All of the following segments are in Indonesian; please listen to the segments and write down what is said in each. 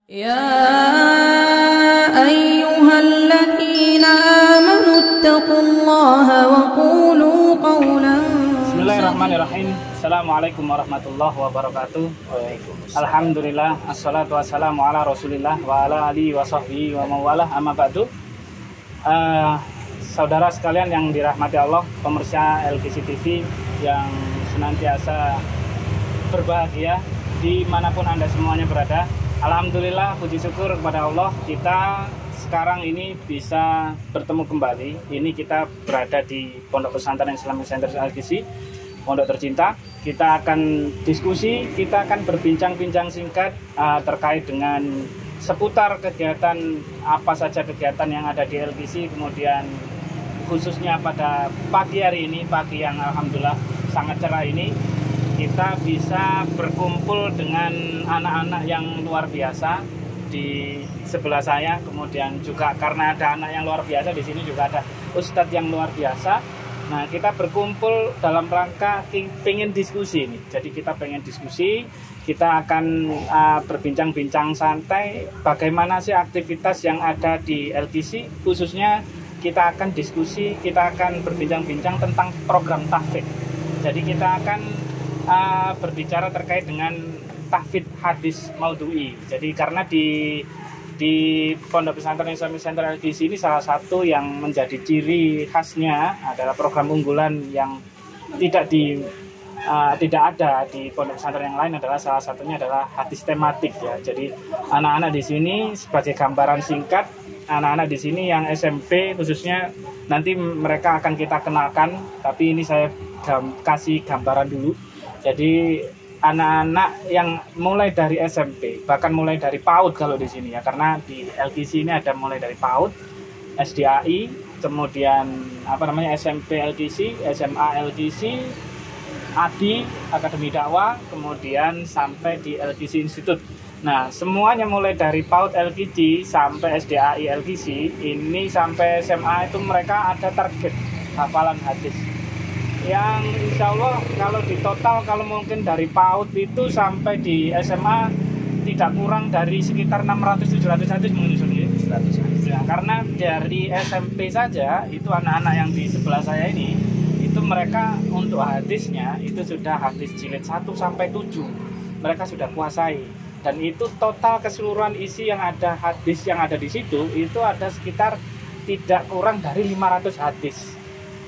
يا أيها الذين آمنوا اتقوا الله وقولوا قولا Bismillahirrahmanirrahim. Assalamualaikum warahmatullahi wabarakatuh. Alhamdulillah, assalatu wassalamu ala rasulillah wa ala alihi wa sahbihi wa mawalah, amma ba'du. Saudara sekalian yang dirahmati Allah, pemirsa LGC TV yang senantiasa berbahagia dimanapun Anda semuanya berada. Alhamdulillah, puji syukur kepada Allah, kita sekarang ini bisa bertemu kembali. Ini kita berada di Pondok Pesantren Islamic Center LGC, Pondok Tercinta. Kita akan diskusi, kita akan berbincang-bincang singkat terkait dengan seputar kegiatan, apa saja kegiatan yang ada di LGC, kemudian khususnya pada pagi hari ini, pagi yang alhamdulillah sangat cerah ini, kita bisa berkumpul dengan anak-anak yang luar biasa di sebelah saya. Kemudian juga karena ada anak yang luar biasa, di sini juga ada ustadz yang luar biasa. Nah, kita berkumpul dalam rangka pengen diskusi ini. Jadi kita pengen diskusi, kita akan berbincang-bincang santai bagaimana sih aktivitas yang ada di LGC. Khususnya kita akan diskusi, kita akan berbincang-bincang tentang program tahfidz. Jadi kita akan berbicara terkait dengan tahfidz hadis maudhu'i. Jadi karena di Pondok Pesantren Islamic Center LGC ini salah satu yang menjadi ciri khasnya adalah program unggulan yang tidak ada di pondok pesantren yang lain, adalah salah satunya adalah hadis tematik ya. Jadi anak-anak di sini sebagai gambaran singkat, anak-anak di sini yang SMP khususnya nanti mereka akan kita kenalkan, tapi ini saya kasih gambaran dulu. Jadi anak-anak yang mulai dari SMP, bahkan mulai dari PAUD kalau di sini ya, karena di LGC ini ada mulai dari PAUD, SDAI, kemudian SMP LGC, SMA LGC, ADI, Akademi Dakwah, kemudian sampai di LGC Institute. Nah, semuanya mulai dari PAUD LGC sampai SDAI LGC, ini sampai SMA itu mereka ada target hafalan hadis yang insya Allah kalau di total, kalau mungkin dari PAUD itu sampai di SMA tidak kurang dari sekitar 600-700 hadis mungkin ya, karena dari SMP saja itu anak-anak yang di sebelah saya ini, itu mereka untuk hadisnya itu sudah hadis jilid 1 sampai 7 mereka sudah kuasai, dan itu total keseluruhan isi yang ada hadis yang ada di situ itu ada sekitar tidak kurang dari 500 hadis,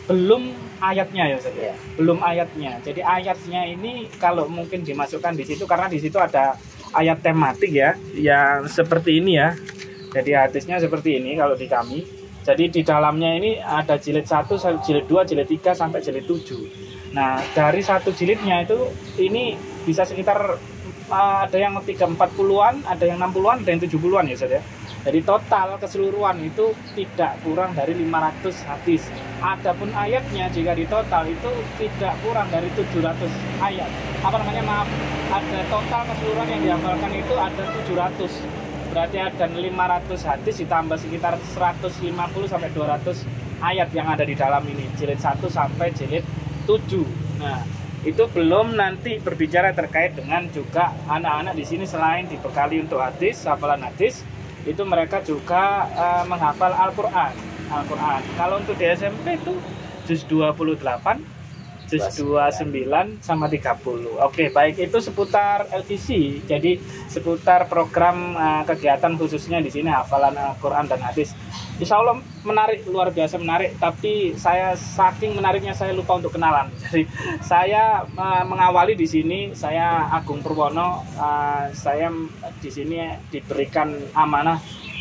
belum ayatnya ya Ustaz. Ya. Belum ayatnya. Jadi ayatnya ini kalau mungkin dimasukkan di situ, karena di situ ada ayat tematik ya, yang seperti ini ya. Jadi hadisnya seperti ini kalau di kami. Jadi di dalamnya ini ada jilid 1, jilid 2, jilid 3 sampai jilid 7. Nah, dari satu jilidnya itu ini bisa sekitar ada yang 40-an, ada yang 60-an, ada yang 70-an ya Ustaz ya. Jadi total keseluruhan itu tidak kurang dari 500 hadis. Adapun ayatnya jika di total itu tidak kurang dari 700 ayat. Ada total keseluruhan yang dihafalkan itu ada 700. Berarti ada 500 hadis ditambah sekitar 150 sampai 200 ayat yang ada di dalam ini, jilid 1 sampai jilid 7. Nah, itu belum nanti berbicara terkait dengan juga anak-anak di sini selain dibekali untuk hadis, hafalan hadis, itu mereka juga menghafal Al-Quran. Kalau untuk di SMP itu juz 28, juz 29 sama 30. Oke, baik, itu seputar LGC. Jadi seputar program kegiatan khususnya di sini hafalan Al-Quran dan hadis. Insya Allah menarik, luar biasa menarik. Tapi saya saking menariknya saya lupa untuk kenalan. Jadi saya mengawali di sini. Saya Agung Purwono. Saya di sini diberikan amanah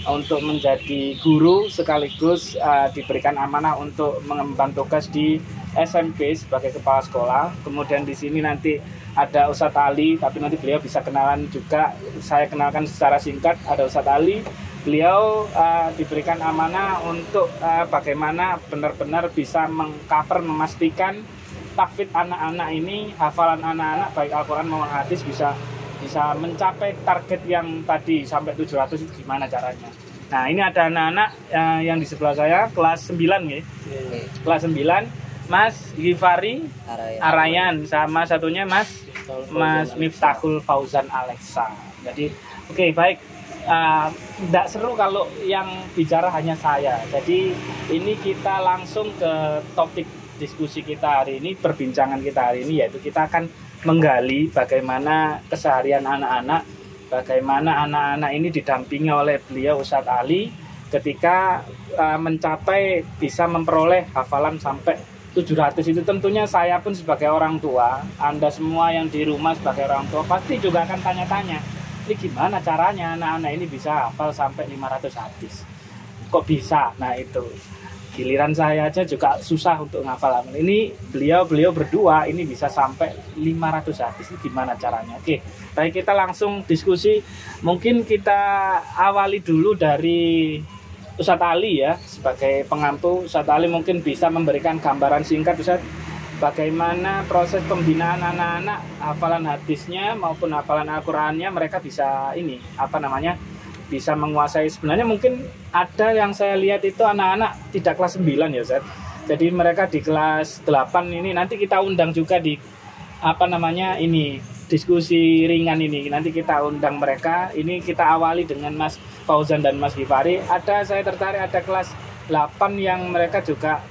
untuk menjadi guru, sekaligus diberikan amanah untuk mengemban tugas di SMP sebagai kepala sekolah. Kemudian di sini nanti ada Ustadz Ali, tapi nanti beliau bisa kenalan juga. Saya kenalkan secara singkat, ada Ustadz Ali. Beliau diberikan amanah untuk bagaimana benar-benar bisa mengcover, memastikan tahfidz anak-anak ini, hafalan anak-anak baik Al-Quran maupun hadis bisa mencapai target yang tadi sampai 700 itu gimana caranya. Nah, ini ada anak-anak yang di sebelah saya kelas 9 ya. Kelas 9, Mas Ghifari Arayan sama satunya Mas Miftahul Fauzan Alexa. Jadi oke, baik. tidak seru kalau yang bicara hanya saya. Jadi ini kita langsung ke topik diskusi kita hari ini, perbincangan kita hari ini, yaitu kita akan menggali bagaimana keseharian anak-anak, bagaimana anak-anak ini didampingi oleh beliau Ustadz Ali ketika mencapai bisa memperoleh hafalan sampai 700 itu. Tentunya saya pun sebagai orang tua, Anda semua yang di rumah sebagai orang tua pasti juga akan tanya-tanya, ini gimana caranya anak-anak ini bisa hafal sampai 500 hadis, kok bisa? Nah itu giliran saya aja juga susah untuk ngafal. Ini beliau berdua ini bisa sampai 500 hadis, ini gimana caranya? Oke, baik, kita langsung diskusi. Mungkin kita awali dulu dari Ustadz Ali ya, sebagai pengampu. Ustadz Ali mungkin bisa memberikan gambaran singkat, Ustadz, bagaimana proses pembinaan anak-anak, hafalan hadisnya maupun hafalan Al-Qur'annya, mereka bisa bisa menguasai. Sebenarnya mungkin ada yang saya lihat itu anak-anak tidak kelas 9 ya Ustadz. Jadi mereka di kelas 8 ini nanti kita undang juga di diskusi ringan ini. Nanti kita undang mereka. Ini kita awali dengan Mas Fauzan dan Mas Gifari. Saya tertarik ada kelas 8 yang mereka juga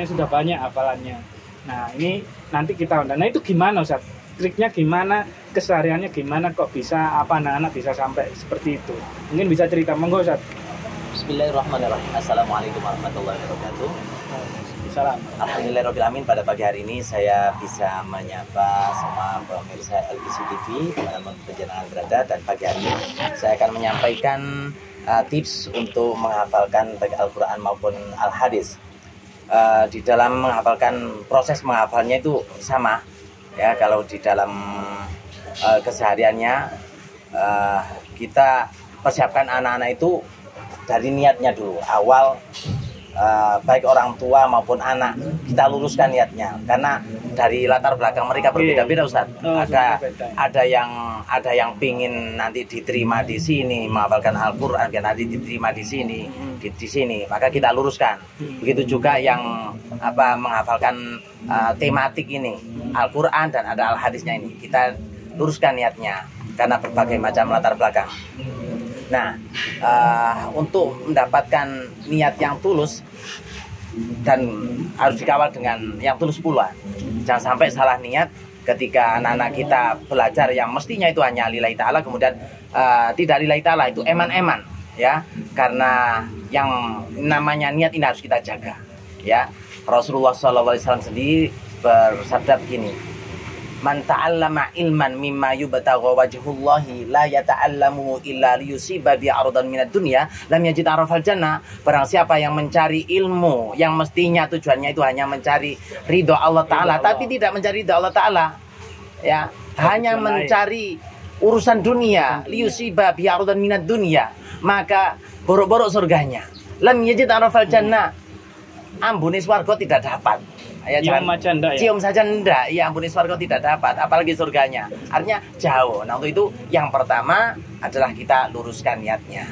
sudah banyak hafalannya. Nah, ini nanti kita undang. Nah, itu gimana Ustadz? Triknya gimana, kesehariannya gimana, kok bisa anak-anak bisa sampai seperti itu? Mungkin bisa cerita, monggo Ustaz. Bismillahirrahmanirrahim. Assalamualaikum warahmatullahi wabarakatuh. Alhamdulillahirabbil alamin. Pada pagi hari ini saya bisa menyapa semua pemirsa LKC TV dimanapun penjenengan berada, dan pagi hari ini saya akan menyampaikan tips untuk menghafalkan baik Al-Quran maupun Al-Hadis. Di dalam menghafalkan, proses menghafalnya itu sama ya. Kalau di dalam kesehariannya kita persiapkan anak-anak itu dari niatnya dulu. Awal baik orang tua maupun anak, kita luruskan niatnya, karena dari latar belakang mereka berbeda-beda Ustaz. Ada yang pingin nanti diterima di sini menghafalkan Al-Qur'an, nanti diterima di sini, di sini, maka kita luruskan. Begitu juga yang menghafalkan tematik ini, Al-Qur'an dan ada Al-Hadisnya ini, kita luruskan niatnya karena berbagai macam latar belakang. Nah, untuk mendapatkan niat yang tulus dan harus dikawal dengan yang tulus pula. Jangan sampai salah niat ketika anak-anak kita belajar yang mestinya itu hanya lillahi ta'ala, kemudian tidak lillahi ta'ala, itu eman-eman ya. Karena yang namanya niat ini harus kita jaga ya. Rasulullah SAW sendiri bersabda begini, man ta'allama ilman mimma yubtagha wajhullahi la yata'allamu illa liyusiba bi aradan minad dunya lam yajid arafal jannah. Barang siapa yang mencari ilmu yang mestinya tujuannya itu hanya mencari ridho Allah Ta'ala, tapi tidak mencari ridho Allah Ta'ala ya, hanya mencari urusan dunia, liyusiba bi aradan minad dunya, maka borok-borok surganya. Lam yajid arafal jannah, ambune swarga tidak dapat. Ya, cium saja ndak, ya ampun, swarga tidak dapat, apalagi surganya. Artinya jauh. Nah, untuk itu yang pertama adalah kita luruskan niatnya.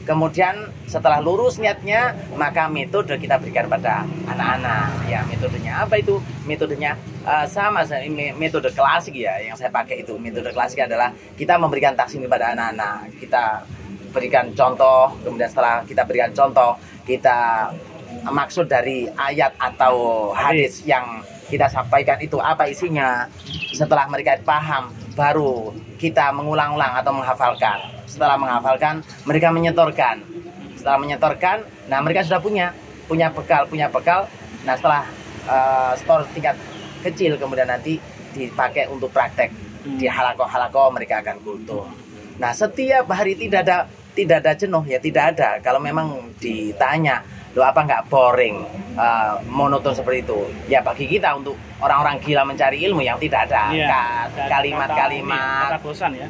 Kemudian setelah lurus niatnya, maka metode kita berikan pada anak-anak. Ya, metodenya apa itu? Metodenya sama, metode klasik ya, yang saya pakai itu. Metode klasik adalah kita memberikan taksim kepada anak-anak. Kita berikan contoh, kemudian setelah kita berikan contoh, kita maksud dari ayat atau hadis yang kita sampaikan itu apa isinya. Setelah mereka paham, baru kita mengulang-ulang atau menghafalkan. Setelah menghafalkan, mereka menyetorkan. Setelah menyetorkan, nah mereka sudah punya bekal. Nah, setelah store tingkat kecil, kemudian nanti dipakai untuk praktek di halaqah mereka akan kultum. Nah, setiap hari tidak ada jenuh ya, tidak ada. Kalau memang ditanya, loh apa nggak boring, monoton seperti itu ya, bagi kita untuk orang-orang gila mencari ilmu yang tidak ada kalimat-kalimat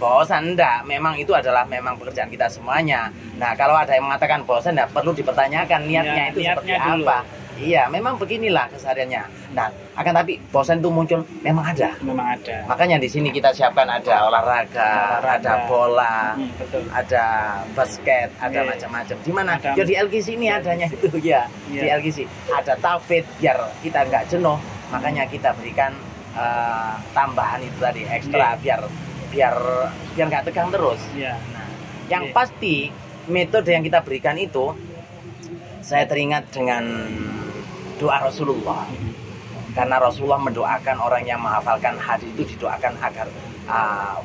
bosan enggak. Memang itu adalah memang pekerjaan kita semuanya. Nah, kalau ada yang mengatakan bosan, enggak perlu dipertanyakan niatnya itu seperti apa. Iya, memang beginilah kesehariannya. Nah, akan tapi bosan itu muncul memang ada. Makanya di sini kita siapkan ada olahraga, ada bola, ada basket, ada macam-macam. Di mana? Ya di LKC ini adanya itu ya. Di LKC ada tahfidz biar kita nggak jenuh. Makanya kita berikan tambahan itu tadi ekstra biar nggak tegang terus. Nah, Yang pasti metode yang kita berikan itu, saya teringat dengan doa Rasulullah. Karena Rasulullah mendoakan orang yang menghafalkan hadis itu, didoakan agar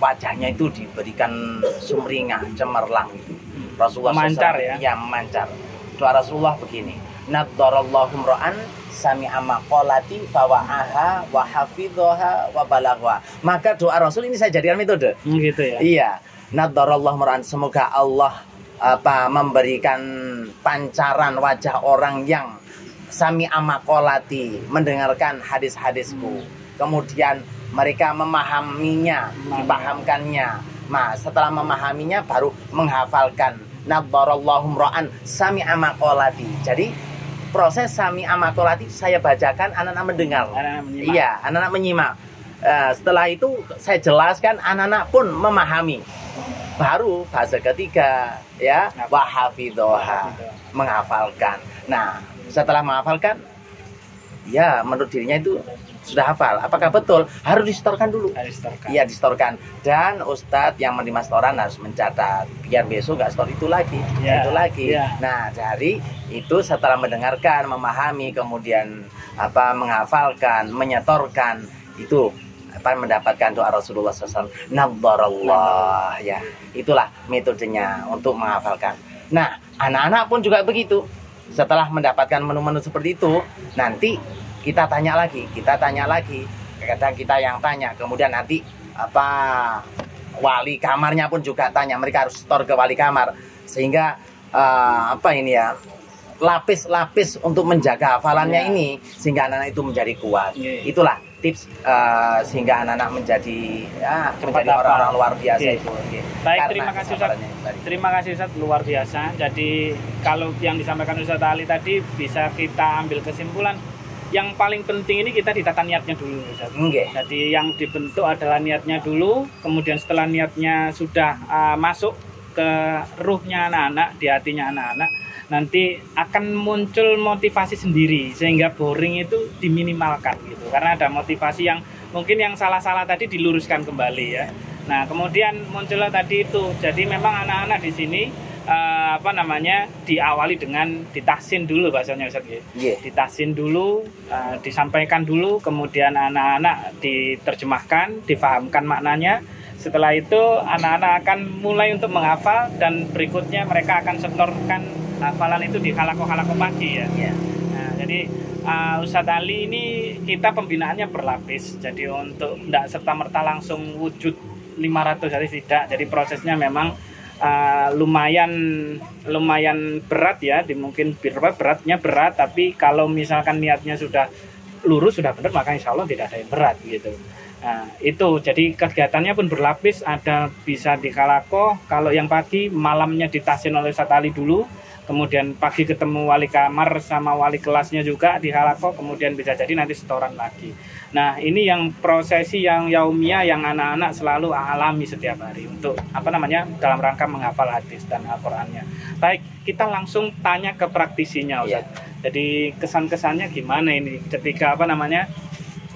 wajahnya itu diberikan sumringah, cemerlang itu. Rasulullah memancar SAW, ya. Memancar. Doa Rasulullah begini, naddarallahu ra'an sami'a maqalati fawa'aha wa hafidhaha wa balagha. Maka doa Rasul ini saya jadikan metode. Gitu ya. Iya, naddarallahu ra'an, semoga Allah memberikan pancaran wajah orang yang sami'a maqalati, mendengarkan hadis-hadisku. Kemudian mereka memahaminya, dipahamkannya. Nah, setelah memahaminya baru menghafalkan. Naddarallahu ra'an sami'a maqalati. Jadi proses sami'a maqalati saya bacakan, anak-anak mendengar. Iya, anak-anak menyimak. Setelah itu saya jelaskan, anak-anak pun memahami. Baru fase ketiga ya, wa hafidhaha, menghafalkan. Nah, setelah menghafalkan, ya menurut dirinya itu sudah hafal. Apakah betul? Harus disetorkan dulu. Iya, disetorkan. Dan ustadz yang menerima setoran harus mencatat, biar besok nggak setor itu lagi, itu lagi. Nah, dari itu setelah mendengarkan, memahami, kemudian menghafalkan, menyetorkan, itu mendapatkan doa Rasulullah SAW. Naddarallah, ya. Itulah metodenya untuk menghafalkan. Nah, anak-anak pun juga begitu. Setelah mendapatkan menu-menu seperti itu, nanti kita tanya lagi. Kadang kita yang tanya, kemudian nanti wali kamarnya pun juga tanya. Mereka harus store ke wali kamar, sehingga lapis-lapis untuk menjaga hafalannya ini, sehingga anak-anak itu menjadi kuat. Itulah tips sehingga anak-anak menjadi orang-orang luar biasa itu. Baik, terima kasih Ustaz. Terima kasih Ustaz, luar biasa. Jadi kalau yang disampaikan Ustaz Ali tadi bisa kita ambil kesimpulan, yang paling penting ini kita ditata niatnya dulu Ustaz. Jadi yang dibentuk adalah niatnya dulu, kemudian setelah niatnya sudah masuk ke ruhnya anak-anak, di hatinya anak-anak, nanti akan muncul motivasi sendiri sehingga boring itu diminimalkan gitu, karena ada motivasi yang mungkin yang salah-salah tadi diluruskan kembali ya. Nah, kemudian muncullah tadi itu, jadi memang anak-anak di sini diawali dengan ditahsin dulu bahasanya Ustaz ya. Ditahsin dulu, disampaikan dulu, kemudian anak-anak diterjemahkan, difahamkan maknanya. Setelah itu anak-anak akan mulai untuk menghafal, dan berikutnya mereka akan setorkan hafalan itu di halaqah pagi ya. Nah, jadi Ustadz Ali ini kita pembinaannya berlapis. Jadi untuk tidak serta-merta langsung wujud 500 hari tidak. Jadi prosesnya memang lumayan berat ya. Mungkin beratnya berat, tapi kalau misalkan niatnya sudah lurus, sudah benar, maka insya Allah tidak ada yang berat gitu. Nah, itu jadi kegiatannya pun berlapis, ada bisa di halaqah, kalau yang pagi malamnya ditahsin oleh Ustadz Ali dulu, kemudian pagi ketemu wali kamar sama wali kelasnya juga di halaqah, kemudian bisa jadi nanti setoran lagi. Nah, ini yang prosesi yang yaumiyah yang anak-anak selalu alami setiap hari untuk dalam rangka menghafal hadis dan Al-Qur'annya. Baik, kita langsung tanya ke praktisinya Ustaz. Jadi kesan-kesannya gimana ini ketika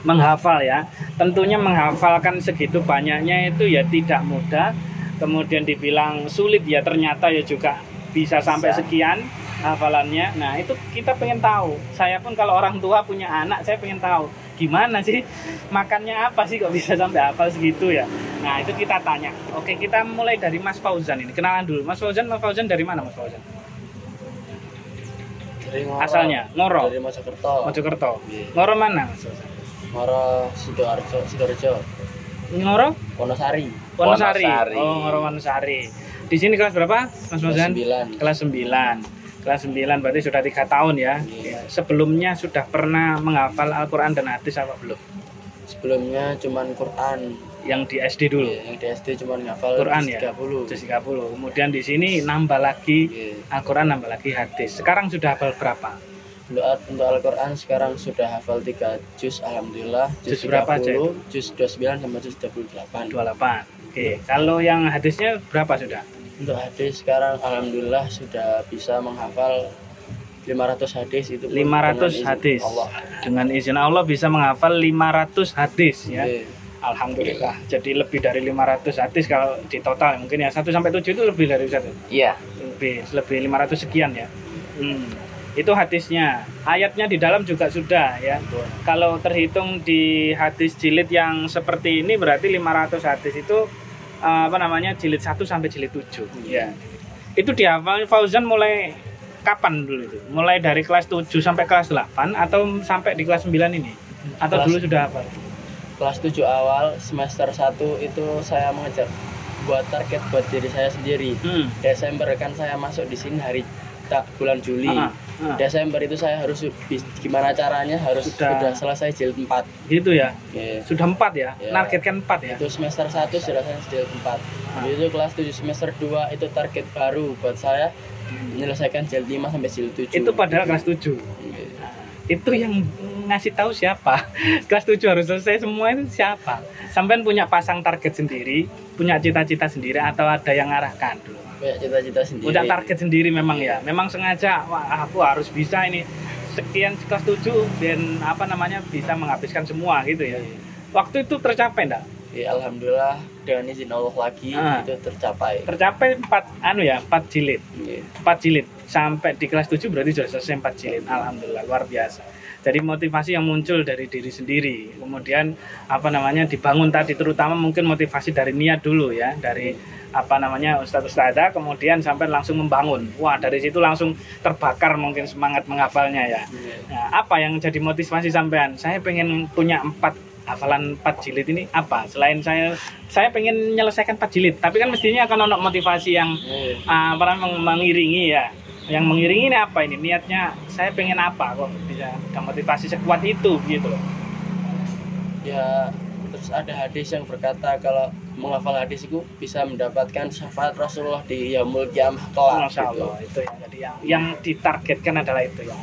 menghafal ya. Tentunya menghafalkan segitu banyaknya itu ya tidak mudah. Kemudian dibilang sulit ya, ternyata ya juga bisa sampai sekian hafalannya. Nah, itu kita pengen tahu. Saya pun kalau orang tua punya anak, saya pengen tahu gimana sih makannya, apa sih kok bisa sampai hafal segitu ya. Nah, itu kita tanya. Oke, kita mulai dari Mas Fauzan ini. Kenalan dulu. Mas Fauzan dari mana Mas Fauzan? Dari Ngoro. Asalnya Ngoro. Dari Mojokerto. Ngoro mana Mas Fauzan? Ngoro Sidoarjo. Ngoro? Wonosari. Oh, Ngoro Wonosari. Di sini kelas berapa Mas Fauzan? Kelas 9. Kelas 9 berarti sudah 3 tahun ya. Sebelumnya sudah pernah menghafal Al-Quran dan hadis apa belum? Sebelumnya cuman Quran. Yang di SD dulu? Yang di SD cuman ngafal Quran 30. 30. Kemudian di sini nambah lagi Al-Quran, nambah lagi hadis. Sekarang sudah hafal berapa? Untuk Al-Quran sekarang sudah hafal 3 juz, alhamdulillah. Juz berapa aja itu? Juz 29 sama juz 28. Oke. Kalau yang hadisnya berapa sudah? Untuk hadis sekarang alhamdulillah sudah bisa menghafal 500 hadis itu. 500 hadis. Allah. Dengan izin Allah bisa menghafal 500 hadis ya. Alhamdulillah. Jadi lebih dari 500 hadis kalau di total mungkin ya 1 sampai 7 itu lebih dari 1. Iya. Lebih 500 sekian ya. Itu hadisnya. Ayatnya di dalam juga sudah ya. Kalau terhitung di hadis jilid yang seperti ini berarti 500 hadis itu jilid 1 sampai jilid 7. Ya. Itu dihafal Fauzan mulai kapan dulu itu? Mulai dari kelas 7 sampai kelas 8 atau sampai di kelas 9 ini? Atau dulu sudah hafal? Kelas 7 awal semester 1 itu saya mengejar buat target buat diri saya sendiri. Desember kan saya masuk di sini bulan Juli. Desember itu saya harus gimana caranya harus sudah selesai jilid 4. Gitu ya? Sudah 4 ya? Nargetkan 4 ya? Itu semester 1 sudah selesai jilid 4. Itu kelas 7 semester 2 itu target baru buat saya menyelesaikan jilid 5 sampai jilid 7. Itu padahal kelas 7. Itu yang ngasih tahu siapa? Kelas 7 harus selesai semua itu siapa? Sampean punya pasang target sendiri, punya cita-cita sendiri atau ada yang ngarahkan dulu? Punya cita-cita sendiri. Punya target sendiri memang ya. Memang sengaja wah aku harus bisa ini sekian kelas 7 dan bisa menghabiskan semua gitu ya. Waktu itu tercapai enggak? Ya, alhamdulillah dengan izin Allah lagi itu tercapai. Tercapai 4 jilid. 4 jilid sampai di kelas 7 berarti sudah selesai 4 jilid. Alhamdulillah luar biasa. Jadi motivasi yang muncul dari diri sendiri. Kemudian dibangun tadi terutama mungkin motivasi dari niat dulu ya, dari ustadz-ustadzah, kemudian sampai langsung membangun. Wah, dari situ langsung terbakar mungkin semangat menghafalnya ya. Nah, apa yang jadi motivasi sampean? Saya pengen punya hafalan 4 jilid ini apa? Selain saya pengen menyelesaikan 4 jilid, tapi kan mestinya akan ada motivasi yang mengiringi ya. Yang mengiringi ini apa ini? Niatnya saya pengen apa kok bisa ada motivasi sekuat itu gitu loh. Ya, terus ada hadis yang berkata kalau menghafal hadis itu bisa mendapatkan syafaat Rasulullah di yaumul qiyamah kelak. Masya Allah, itu ya. Jadi yang ditargetkan adalah itu ya.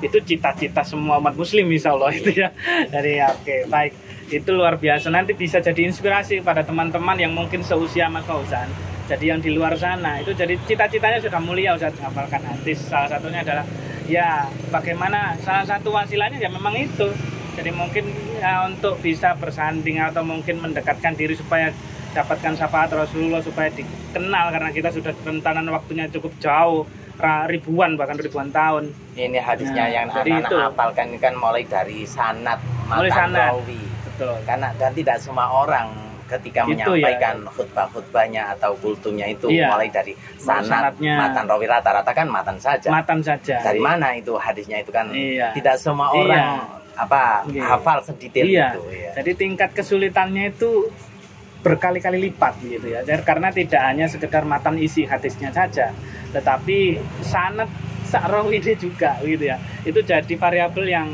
Itu cita-cita semua umat muslim insya Allah itu ya. Jadi oke, baik. Itu luar biasa. Nanti bisa jadi inspirasi pada teman-teman yang mungkin seusia Mas Fauzan. Jadi yang di luar sana itu jadi cita-citanya sudah mulia Ustaz menghafalkan hadis. Salah satunya adalah ya bagaimana salah satu wasilahnya ya memang itu. Jadi mungkin untuk bisa bersanding atau mungkin mendekatkan diri supaya dapatkan syafaat Rasulullah, supaya dikenal karena kita sudah rentanan waktunya cukup jauh, ribuan bahkan ribuan tahun. Ini hadisnya yang anak-anak hafalkan kan mulai dari sanad matan rawi. Betul. Karena dan tidak semua orang ketika menyampaikan khutbah-khutbahnya atau kultumnya itu mulai dari sanad matan rawi, rata-rata kan matan saja. Dari mana itu hadisnya itu kan tidak semua orang hafal sedetail itu ya. Jadi tingkat kesulitannya itu berkali-kali lipat gitu ya. Karena tidak hanya sekedar matan isi hadisnya saja, tetapi sanad rawi ini juga gitu ya. Itu jadi variabel yang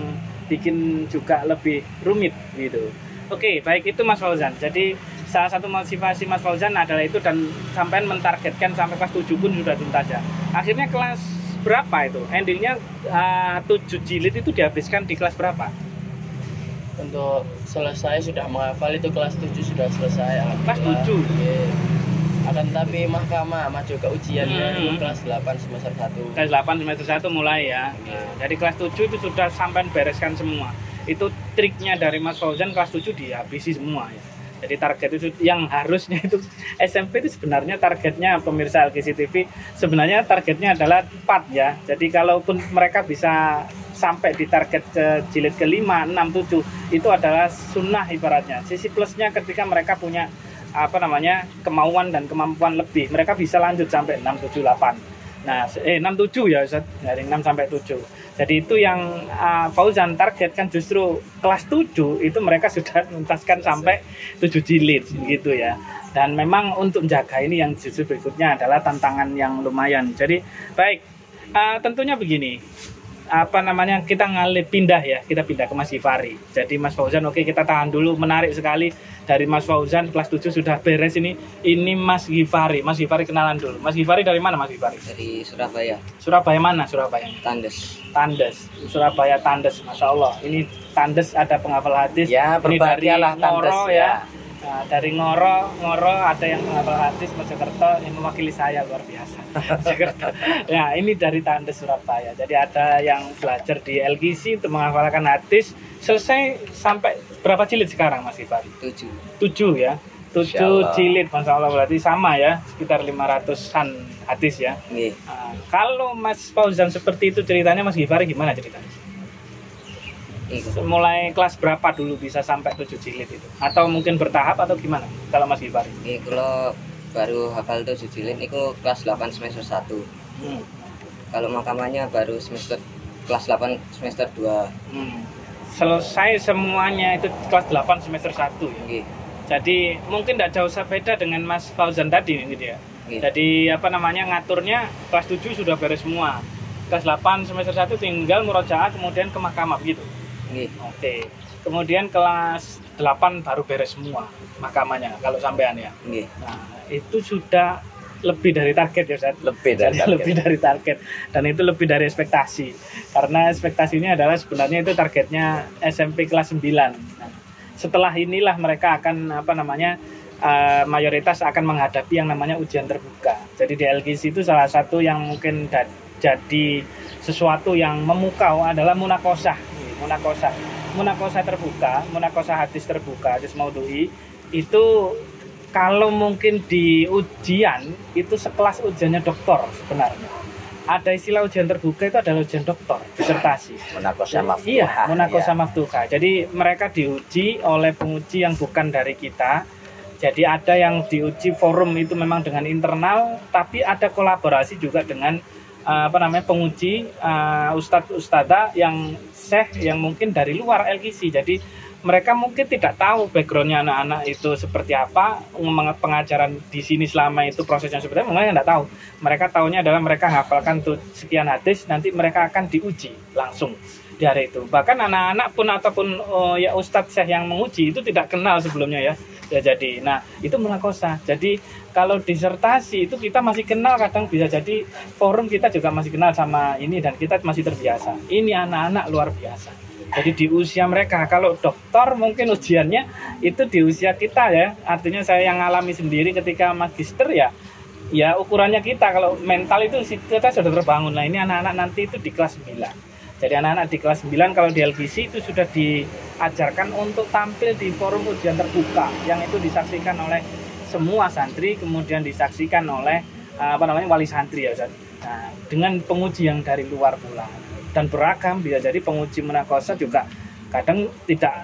bikin juga lebih rumit gitu. Oke, baik itu Mas Fauzan. Jadi salah satu motivasi Mas Fauzan adalah itu dan sampai mentargetkan sampai kelas 7 pun sudah tuntas ya. Akhirnya kelas berapa itu? Endingnya 7 jilid itu dihabiskan di kelas berapa? Untuk selesai sudah menghafal itu kelas 7 sudah selesai. Kelas 7? Yeah. Akan tapi mahkamah maju ke ujiannya itu kelas 8 semester 1. Kelas 8 semester 1 mulai ya. Nah, jadi kelas 7 itu sudah sampai bereskan semua. Itu triknya dari Mas Fauzan, kelas 7 dihabisi semua ya. Jadi target itu yang harusnya itu SMP itu sebenarnya targetnya pemirsa LKCTV sebenarnya targetnya adalah 4 ya. Jadi kalaupun mereka bisa sampai di target ke jilid ke-5, 6, 7 itu adalah sunnah ibaratnya. Sisi plusnya ketika mereka punya kemauan dan kemampuan lebih, mereka bisa lanjut sampai 6, 7, 8. Nah, 6, 7 ya Ustaz, dari 6 sampai 7. Jadi itu yang Fauzan targetkan justru kelas 7 itu mereka sudah menuntaskan sampai 7 jilid gitu ya. Dan memang untuk menjaga ini yang justru berikutnya adalah tantangan yang lumayan. Jadi baik, tentunya begini. Kita kita pindah ke Mas Ghifari. Jadi Mas Fauzan oke, kita tahan dulu, menarik sekali dari Mas Fauzan kelas 7 sudah beres ini Mas Ghifari. Mas Ghifari kenalan dulu. Mas Ghifari dari mana Mas Ghifari? Dari Surabaya. Surabaya mana Surabaya? Tandes. Surabaya Tandes. Masya Allah. Ini Tandes ada penghafal hadis. Ya, berbahagialah Tandes ya. Nah, dari Ngoro ada yang menghafal hadis Mojokerto yang mewakili saya luar biasa. Mojokerto. Nah, ini dari Tandes Surabaya. Jadi ada yang belajar di LGC untuk menghafalkan hadis. Selesai sampai berapa jilid sekarang Mas Gifari? 7 ya. 7 jilid, Masya Allah, berarti sama ya, sekitar 500-an hadis ya. Nah, kalau Mas Fauzan seperti itu ceritanya, Mas Gifari gimana ceritanya? Mulai kelas berapa dulu bisa sampai 7 jilid itu? Atau mungkin bertahap atau gimana kalau Mas Gifari? Kalau baru hafal 7 jilid itu kelas 8 semester 1. Kalau makamanya baru kelas 8 semester 2. Selesai semuanya itu kelas 8 semester 1 ya. Jadi mungkin tidak jauh beda dengan Mas Fauzan tadi gitu ya. Jadi ngaturnya kelas 7 sudah beres semua. Kelas 8 semester 1 tinggal murojaah kemudian ke mahkamah begitu. Oke. Kemudian kelas 8 baru beres semua mahkamahnya kalau sampean ya. Nah, itu sudah lebih dari target ya Ustaz. Lebih dari target dan itu lebih dari ekspektasi. Karena ekspektasinya adalah sebenarnya itu targetnya SMP kelas 9. Nah, setelah inilah mereka akan mayoritas akan menghadapi yang namanya ujian terbuka. Jadi di LGC itu salah satu yang mungkin jadi sesuatu yang memukau adalah munakosah terbuka, munakosah hadis terbuka, hadis maudhu'i itu kalau mungkin di ujian itu sekelas ujiannya doktor sebenarnya. Ada istilah ujian terbuka itu adalah ujian doktor, disertasi. Munakosah maftuhah. Iya, munakosah maftuhah. Jadi mereka diuji oleh penguji yang bukan dari kita. Jadi ada yang diuji forum itu memang dengan internal, tapi ada kolaborasi juga dengan penguji ustadz-ustadzah yang syekh yang mungkin dari luar LGC. Jadi mereka mungkin tidak tahu backgroundnya anak-anak itu seperti apa, pengajaran di sini selama itu prosesnya seperti apa, mereka tidak tahu. Mereka tahunya adalah mereka hafalkan tuh sekian hadis, nanti mereka akan diuji langsung di hari itu. Bahkan anak-anak pun ataupun ya ustadz syekh yang menguji itu tidak kenal sebelumnya ya. Jadi, nah itu munakosah. Jadi kalau disertasi itu kita masih kenal, kadang bisa jadi forum kita juga masih kenal sama ini dan kita masih terbiasa. Ini anak-anak luar biasa. Jadi di usia mereka, kalau doktor mungkin ujiannya itu di usia kita ya. Artinya saya yang alami sendiri ketika magister ya ukurannya kita kalau mental itu kita sudah terbangun. Nah ini anak-anak nanti itu di kelas 9. Jadi anak-anak di kelas 9 kalau di LGC itu sudah diajarkan untuk tampil di forum ujian terbuka yang itu disaksikan oleh semua santri, kemudian disaksikan oleh wali santri ya Ustaz. Nah, dengan penguji yang dari luar pula dan beragam, bisa jadi penguji munakosah juga kadang tidak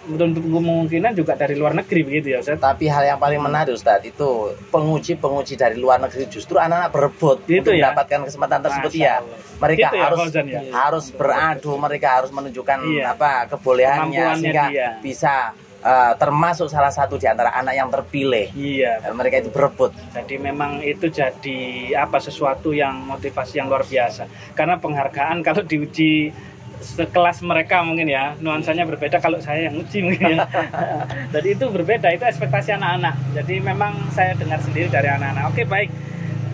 untuk kemungkinan juga dari luar negeri begitu ya Ustaz. Tapi hal yang paling menarik Ustaz itu penguji dari luar negeri justru anak-anak berebut gitu untuk ya? Mendapatkan kesempatan tersebut ya. Mereka gitu harus beradu, mereka harus menunjukkan kebolehannya sehingga bisa termasuk salah satu di antara anak yang terpilih. Iya. Dan mereka itu berebut. Jadi memang itu jadi sesuatu yang motivasi yang luar biasa. Karena penghargaan kalau diuji sekelas mereka mungkin ya nuansanya berbeda kalau saya yang uji mungkin ya. Jadi itu berbeda, itu ekspektasi anak-anak. Jadi memang saya dengar sendiri dari anak-anak. Oke baik.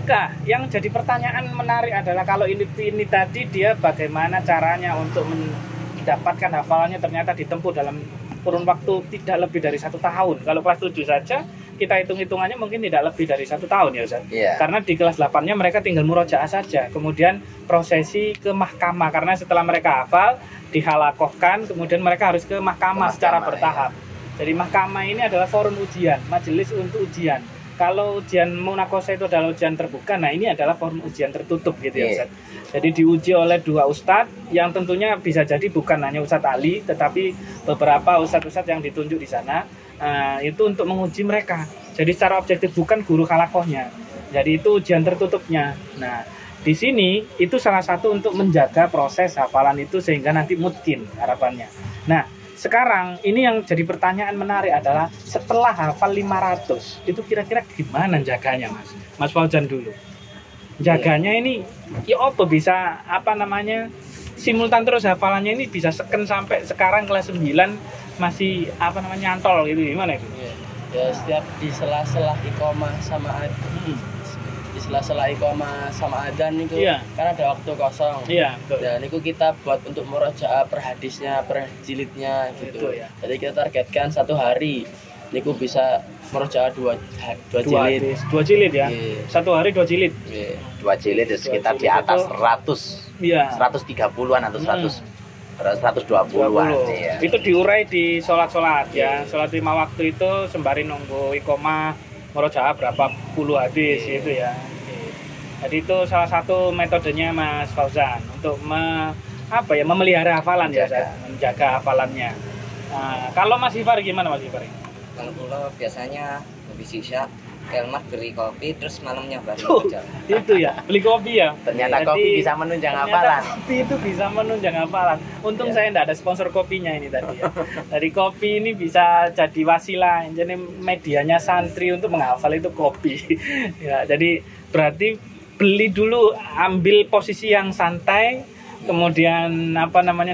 Nah, yang jadi pertanyaan menarik adalah kalau ini tadi dia bagaimana caranya untuk mendapatkan hafalannya ternyata ditempuh dalam kurun waktu tidak lebih dari 1 tahun. Kalau kelas 7 saja kita hitung-hitungannya mungkin tidak lebih dari 1 tahun ya Ustaz. Karena di kelas 8-nya mereka tinggal murojaah saja. Kemudian prosesi ke mahkamah karena setelah mereka hafal dihalakohkan, kemudian mereka harus ke mahkamah secara bertahap. Jadi mahkamah ini adalah forum ujian, majelis untuk ujian. Kalau ujian munakosah itu adalah ujian terbuka, nah ini adalah forum ujian tertutup gitu ya Ustaz. Jadi diuji oleh 2 ustadz yang tentunya bisa jadi bukan hanya Ustadz Ali, tetapi beberapa ustadz-ustadz yang ditunjuk di sana. Itu untuk menguji mereka. Jadi secara objektif bukan guru halakohnya. Jadi itu ujian tertutupnya. Nah di sini itu salah satu untuk menjaga proses hafalan itu sehingga nanti mutkin harapannya. Nah sekarang ini yang jadi pertanyaan menarik adalah setelah hafal 500 itu kira-kira gimana jaganya Mas Fauzan dulu. Jaganya ini ya apa bisa simultan terus hafalannya ini bisa seken sampai sekarang kelas 9 masih nyantol gitu, gimana itu? Ya setiap di sela-sela iqomah sama di sela-sela iqomah sama adzan itu kan ada waktu kosong. Dan itu kita buat untuk murojaah per hadisnya, per jilidnya gitu. Jadi kita targetkan 1 hari niku bisa merojaah dua jilid. Dua jilid ya. Iya. Satu hari 2 jilid. Iya. 2 jilid sekitar di atas 100. Iya. 130-an atau 120-an. Iya. Itu diurai di sholat-sholat ya. Sholat 5 waktu itu sembari nunggu iqomah merojaah berapa puluh hadis itu ya. Jadi itu salah satu metodenya Mas Fauzan untuk memelihara hafalan ya, menjaga hafalannya. Nah, kalau Mas Hifari gimana Mas Hifari? Kalau pulau biasanya habis isya kelmat beli kopi terus malamnya baru kerja. Itu ya, beli kopi ya. Ternyata kopi bisa menunjang hafalan. Kopi itu bisa menunjang hafalan. Untung saya enggak ada sponsor kopinya ini tadi ya. Dari kopi ini bisa jadi wasilah, jadi medianya santri untuk menghafal itu kopi. Ya, jadi berarti beli dulu, ambil posisi yang santai, kemudian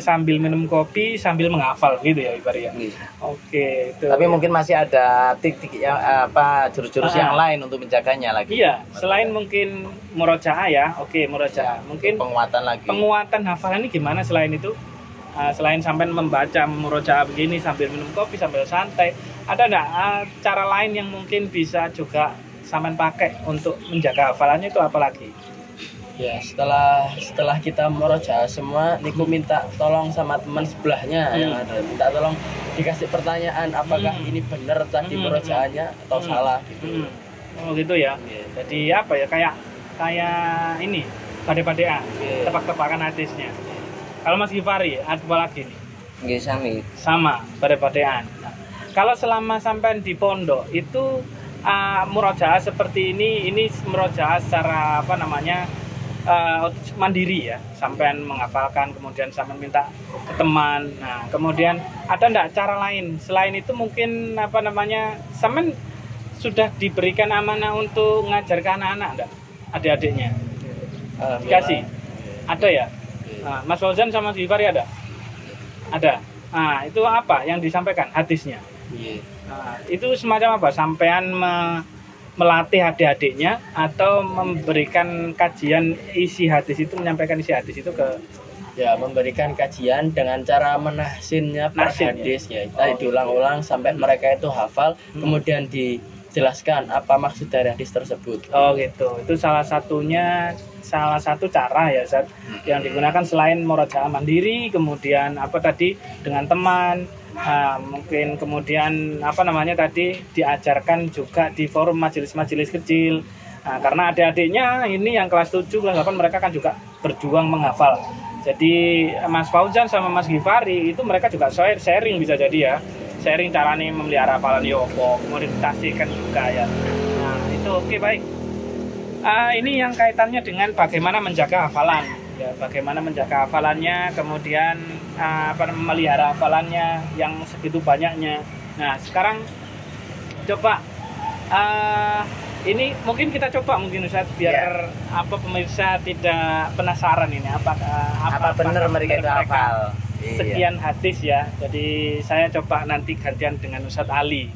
sambil minum kopi sambil menghafal gitu ya Ibar ya. Oke, itu. Tapi mungkin masih ada tik-tik yang jurus-jurus yang lain untuk menjaganya lagi. Iya, selain mungkin murojaah ya. Oke, murojaah. Mungkin penguatan lagi. Penguatan hafalan ini gimana selain itu? Selain sampai membaca murojaah begini sambil minum kopi sambil santai, ada enggak cara lain yang mungkin bisa juga sampean pakai untuk menjaga hafalannya itu apalagi? Ya, setelah kita murojaah semua, niku minta tolong sama teman sebelahnya yang ada. Minta tolong dikasih pertanyaan apakah ini benar tadi murojaahnya atau salah gitu. Oh gitu ya. Jadi apa ya, kayak ini pade-padean, tebak-tebakan hadisnya. Kalau Mas Hifari apa lagi nih? Nggih sami. Sama, pade-padean. Nah, kalau selama sampean di pondok itu murojaah seperti ini murojaah secara mandiri ya, sampean menghafalkan kemudian sampean minta ke teman. Nah, kemudian ada enggak cara lain selain itu? Mungkin sampean sudah diberikan amanah untuk ngajar ke anak-anak enggak? Adik-adiknya dikasih? Ada ya? Nah, Mas Fauzan sama Mas Hifari ada? Ada. Nah, itu apa yang disampaikan hadisnya? Nah, itu semacam apa? Sampean melatih adik-adiknya atau memberikan kajian isi hadis itu, menyampaikan isi hadis itu ke memberikan kajian dengan cara menahsinnya per hadis ya. Tadi diulang-ulang sampai mereka itu hafal, kemudian dijelaskan apa maksud dari hadis tersebut. Oh gitu. Itu salah satu cara ya Ustaz, yang digunakan selain murojaah mandiri, kemudian dengan teman. Mungkin kemudian tadi diajarkan juga di forum majelis-majelis kecil. Karena adik-adiknya ini yang kelas 7, kelas 8 mereka kan juga berjuang menghafal. Jadi Mas Fauzan sama Mas Hifari itu mereka juga sharing, bisa jadi ya. Sharing caranya memelihara hafalan Yoko, meditasikan juga ya. Nah, itu oke, baik. Ini yang kaitannya dengan bagaimana menjaga hafalan. Ya, bagaimana menjaga hafalannya, kemudian memelihara hafalannya yang segitu banyaknya. Nah, sekarang coba ini mungkin kita coba Ustaz biar pemirsa tidak penasaran ini apa benar mereka itu hafal. Sekian hadis ya. Jadi saya coba nanti gantian dengan Ustaz Ali.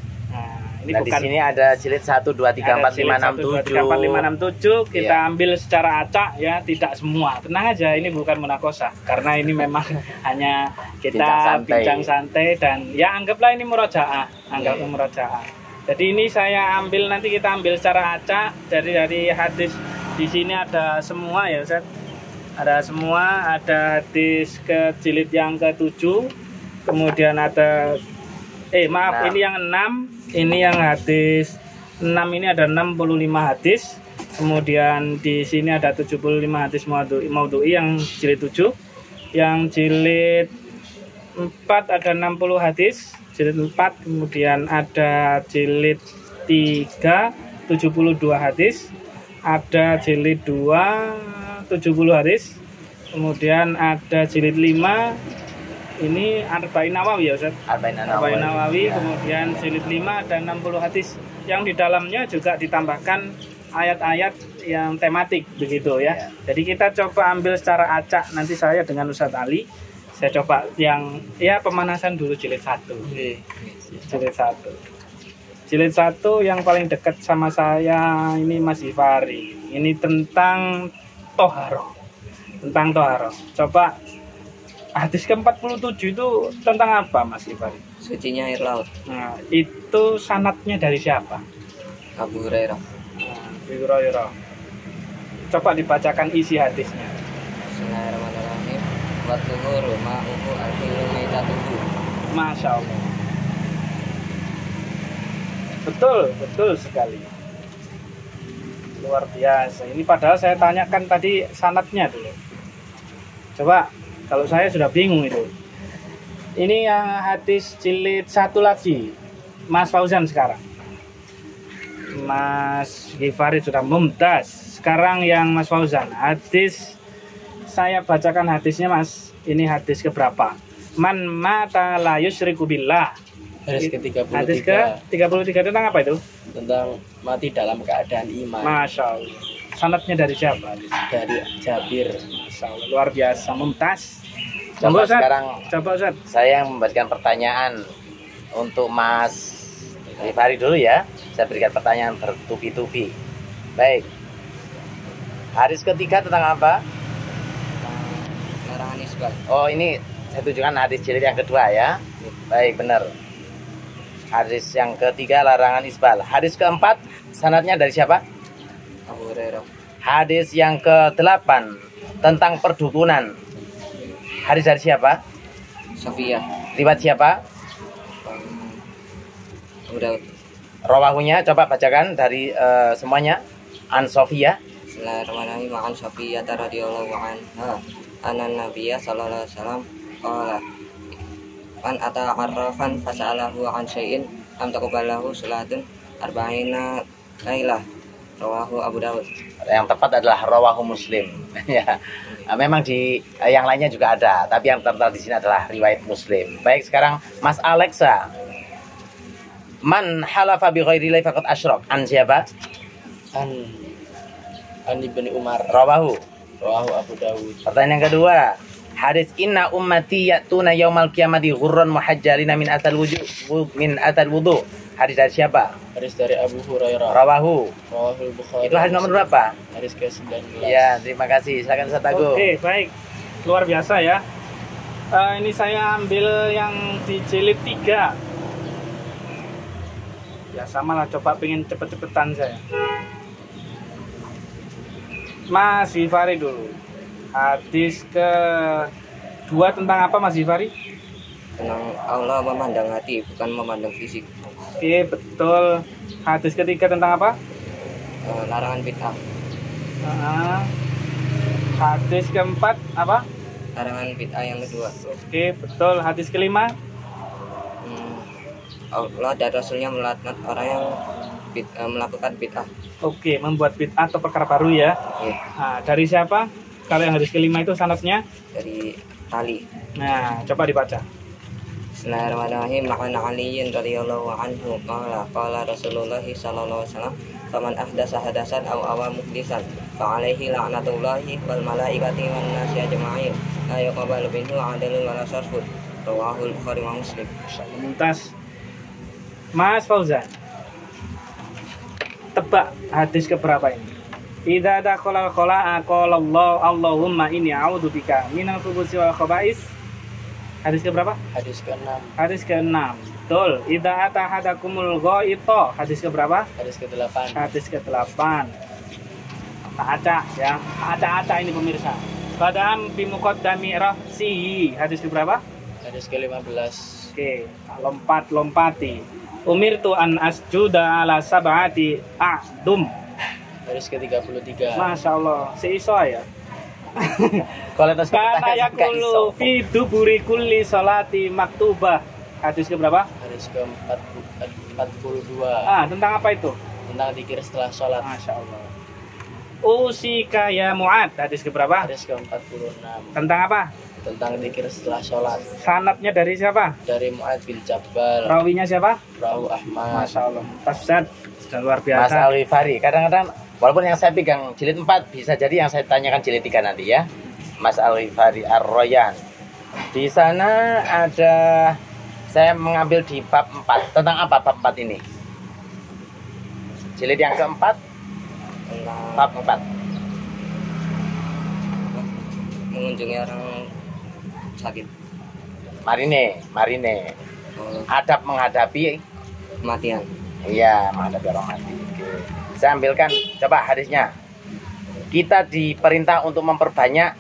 Ini di sini ada jilid 1, 2, 3, 4, 5, 6, 7. Kita ambil secara acak ya, tidak semua. Tenang aja, ini bukan munakosah. Karena ini memang hanya kita bincang santai dan ya anggaplah ini murojaah. Jadi ini nanti kita ambil secara acak dari hadis. Di sini ada semua ya Ustaz. Ada semua, ada hadis ke jilid yang ke-7. Kemudian ada ini yang 6. Ini yang hadis 6 ini ada 65 hadis. Kemudian di sini ada 75 hadis maudhu'i yang jilid 7. Yang jilid 4 ada 60 hadis, jilid 4. Kemudian ada jilid 3 72 hadis. Ada jilid 2 70 hadis. Kemudian ada jilid 5 ini Arba'in Nawawi ya Ustaz. Arba'in Nawawi ya. Kemudian jilid 5 dan 60 hadis yang di dalamnya juga ditambahkan ayat-ayat yang tematik begitu ya. Jadi kita coba ambil secara acak, nanti saya dengan Ustaz Ali saya coba yang pemanasan dulu jilid 1. Jilid 1 yang paling dekat sama saya ini Mas Hifari. Ini tentang toharoh. Coba Hadis ke-47 itu tentang apa Mas Ghifari? Sucinya air laut. Nah, itu sanadnya dari siapa? Abu Hurairah. Abu Hurairah. Coba dibacakan isi hadisnya. Bismillahirrahmanirrahim. Wa tuhuru ma'uhu al-hillu maitatuhu. Masya Allah. Betul sekali. Luar biasa. Ini padahal saya tanyakan tadi sanadnya dulu. Coba, kalau saya sudah bingung itu. Ini yang hadis jilid 1 lagi. Mas Fauzan sekarang. Mas Ghifari sudah mumtaz. Sekarang yang Mas Fauzan. Hadis, saya bacakan hadisnya Mas. Ini hadis keberapa? Man mata la yusyriku billah. Hadis ke-33. Hadis ke-33 tentang apa itu? Tentang mati dalam keadaan iman. Masya Allah. Sanadnya dari siapa? Dari Jabir. Masya Allah. Luar biasa. Mumtaz. Coba Ustaz. sekarang Coba Ustaz. saya yang memberikan pertanyaan untuk Mas Ghifari dulu ya. Saya berikan pertanyaan bertubi-tubi. Baik. Hadis ketiga tentang apa? Larangan isbal. Oh, ini saya tunjukkan hadis jilid yang kedua ya. Baik, benar. Hadis yang ketiga larangan isbal. Hadis keempat sanadnya dari siapa? Abu Hurairah. Hadis yang ke-8 tentang perdukunan. Hadis dari siapa? Sofia. Riwayat siapa? Abu Daud. Rawahunya coba bacakan dari semuanya. An Sofia. Bismillahirrahmanirrahim. An Sofia radhiyallahu anha. Anan Nabiyya sallallahu alaihi wasallam qala an ata'arrafan fas'alahu an syai'in am taqabbalahu salatun arba'ina lailah. Rawahu Abu Daud. Yang tepat adalah rawahu Muslim. Ya. Memang di yang lainnya juga ada, tapi yang tertera di sini adalah riwayat Muslim. Baik, sekarang Mas Alexa. Man halafa bi ghairi llahi faqad asyrak. An siapa? An Ibnu Umar. Rawahu Abu Dawud. Pertanyaan yang kedua. Hadis inna ummati ya'tuna yaumal qiyamati ghurran muhajjalina min athal wudu. Hadis dari siapa? Hadis dari Abu Hurairah. Rawahu. Bukhari. Itu hadis nomor berapa? Hadis ke-19. Ya, terima kasih. Silakan Ustaz Agung. Oke, baik. Luar biasa ya. Ini saya ambil yang di jilid 3. Ya sama lah, coba pengen cepet-cepetan saya. Mas Ghifari dulu. Hadis ke-2 tentang apa Mas Ghifari? Tentang Allah memandang hati, bukan memandang fisik. Oke, betul. Hadis ketiga tentang apa? Larangan bid'ah. Hadis keempat apa? Larangan bid'ah yang kedua. Oke, betul. Hadis kelima? Allah dan Rasulnya melaknat orang yang melakukan bid'ah. Oke, membuat bid'ah atau perkara baru ya. Nah, dari siapa? Kalau yang hadis kelima itu sanadnya? Dari Ali. Nah, coba dibaca. Bismillahirrahmanirrahim. Ma'an Aliyin radhiyallahu anhu qala Rasulullah sallallahu alaihi wasallam faman ahdasa hadasan aw awa muhdisan fa alaihi la'natullahi wal malaikati wan nasi ajma'in la yuqbalu minhu 'adlun wala sarfun. Rawahu Bukhari wa Muslim. Mumtaz. Mas Fauzan, tebak hadis keberapa ini? Idza dakhala al-khala'a qala Allahumma inni a'udzubika minal khubuthi wal khaba'is. Hadis keberapa? Hadis ke-6. Hadis ke-6. Betul. Idza atahadakumul ghaita. Hadis keberapa? Hadis ke-8. Hadis ke-8. Acak ya. Acak-acak ini pemirsa. Badam bi muqaddami ra'sihi. Hadis keberapa? Hadis ke-15. Oke, lompati. Umirtu an asjuda ala sab'ati a'dum. Hadis ke-33. Masya Allah, seiso ya. Kualitas Kana yakulu fi duburi kulli salati maktubah. Hadis keberapa? Hadis ke-42. Tentang apa itu? Tentang zikir setelah sholat. Masya Allah. Usika ya Mu'ad. Hadis keberapa? Hadis ke-46. Tentang apa? Tentang zikir setelah sholat. Sanadnya dari siapa? Dari Mu'ad bin Jabal. Rawinya siapa? Rahu Ahmad. Masya Allah. Tafsir sudah luar Mas biasa. Ghifari, kadang-kadang walaupun yang saya pegang jilid 4, bisa jadi yang saya tanyakan jilid 3 nanti ya. Mas Ghifari Ar-Royan. Di sana ada, saya mengambil di bab 4. Tentang apa bab 4 ini? Jilid yang keempat, bab 4. Mengunjungi orang sakit. Marine. Adab menghadapi Kematian. iya, menghadapi orang mati. Oke. Saya ambilkan coba hadisnya. Kita diperintah untuk memperbanyak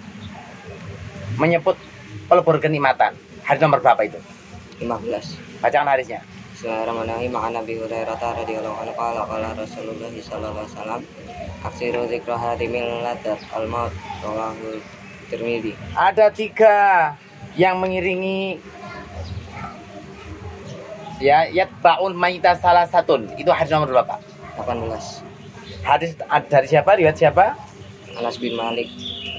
menyebut pelebur kenikmatan. Hadis nomor berapa itu? 15. Bacaan hadisnya. Bismillahirrahmanirrahim. Ma'an Nabi Hurairah radhiyallahu anhu qala Rasulullah sallallahu alaihi wasallam aksiru dzikra hadimil ladat al-maut rawahu Tirmidzi. Ada 3 yang mengiringi ya yatba'ul maita salah satun. Itu hadis nomor berapa? 18. Hadis dari siapa? Riwayat siapa? Anas bin Malik.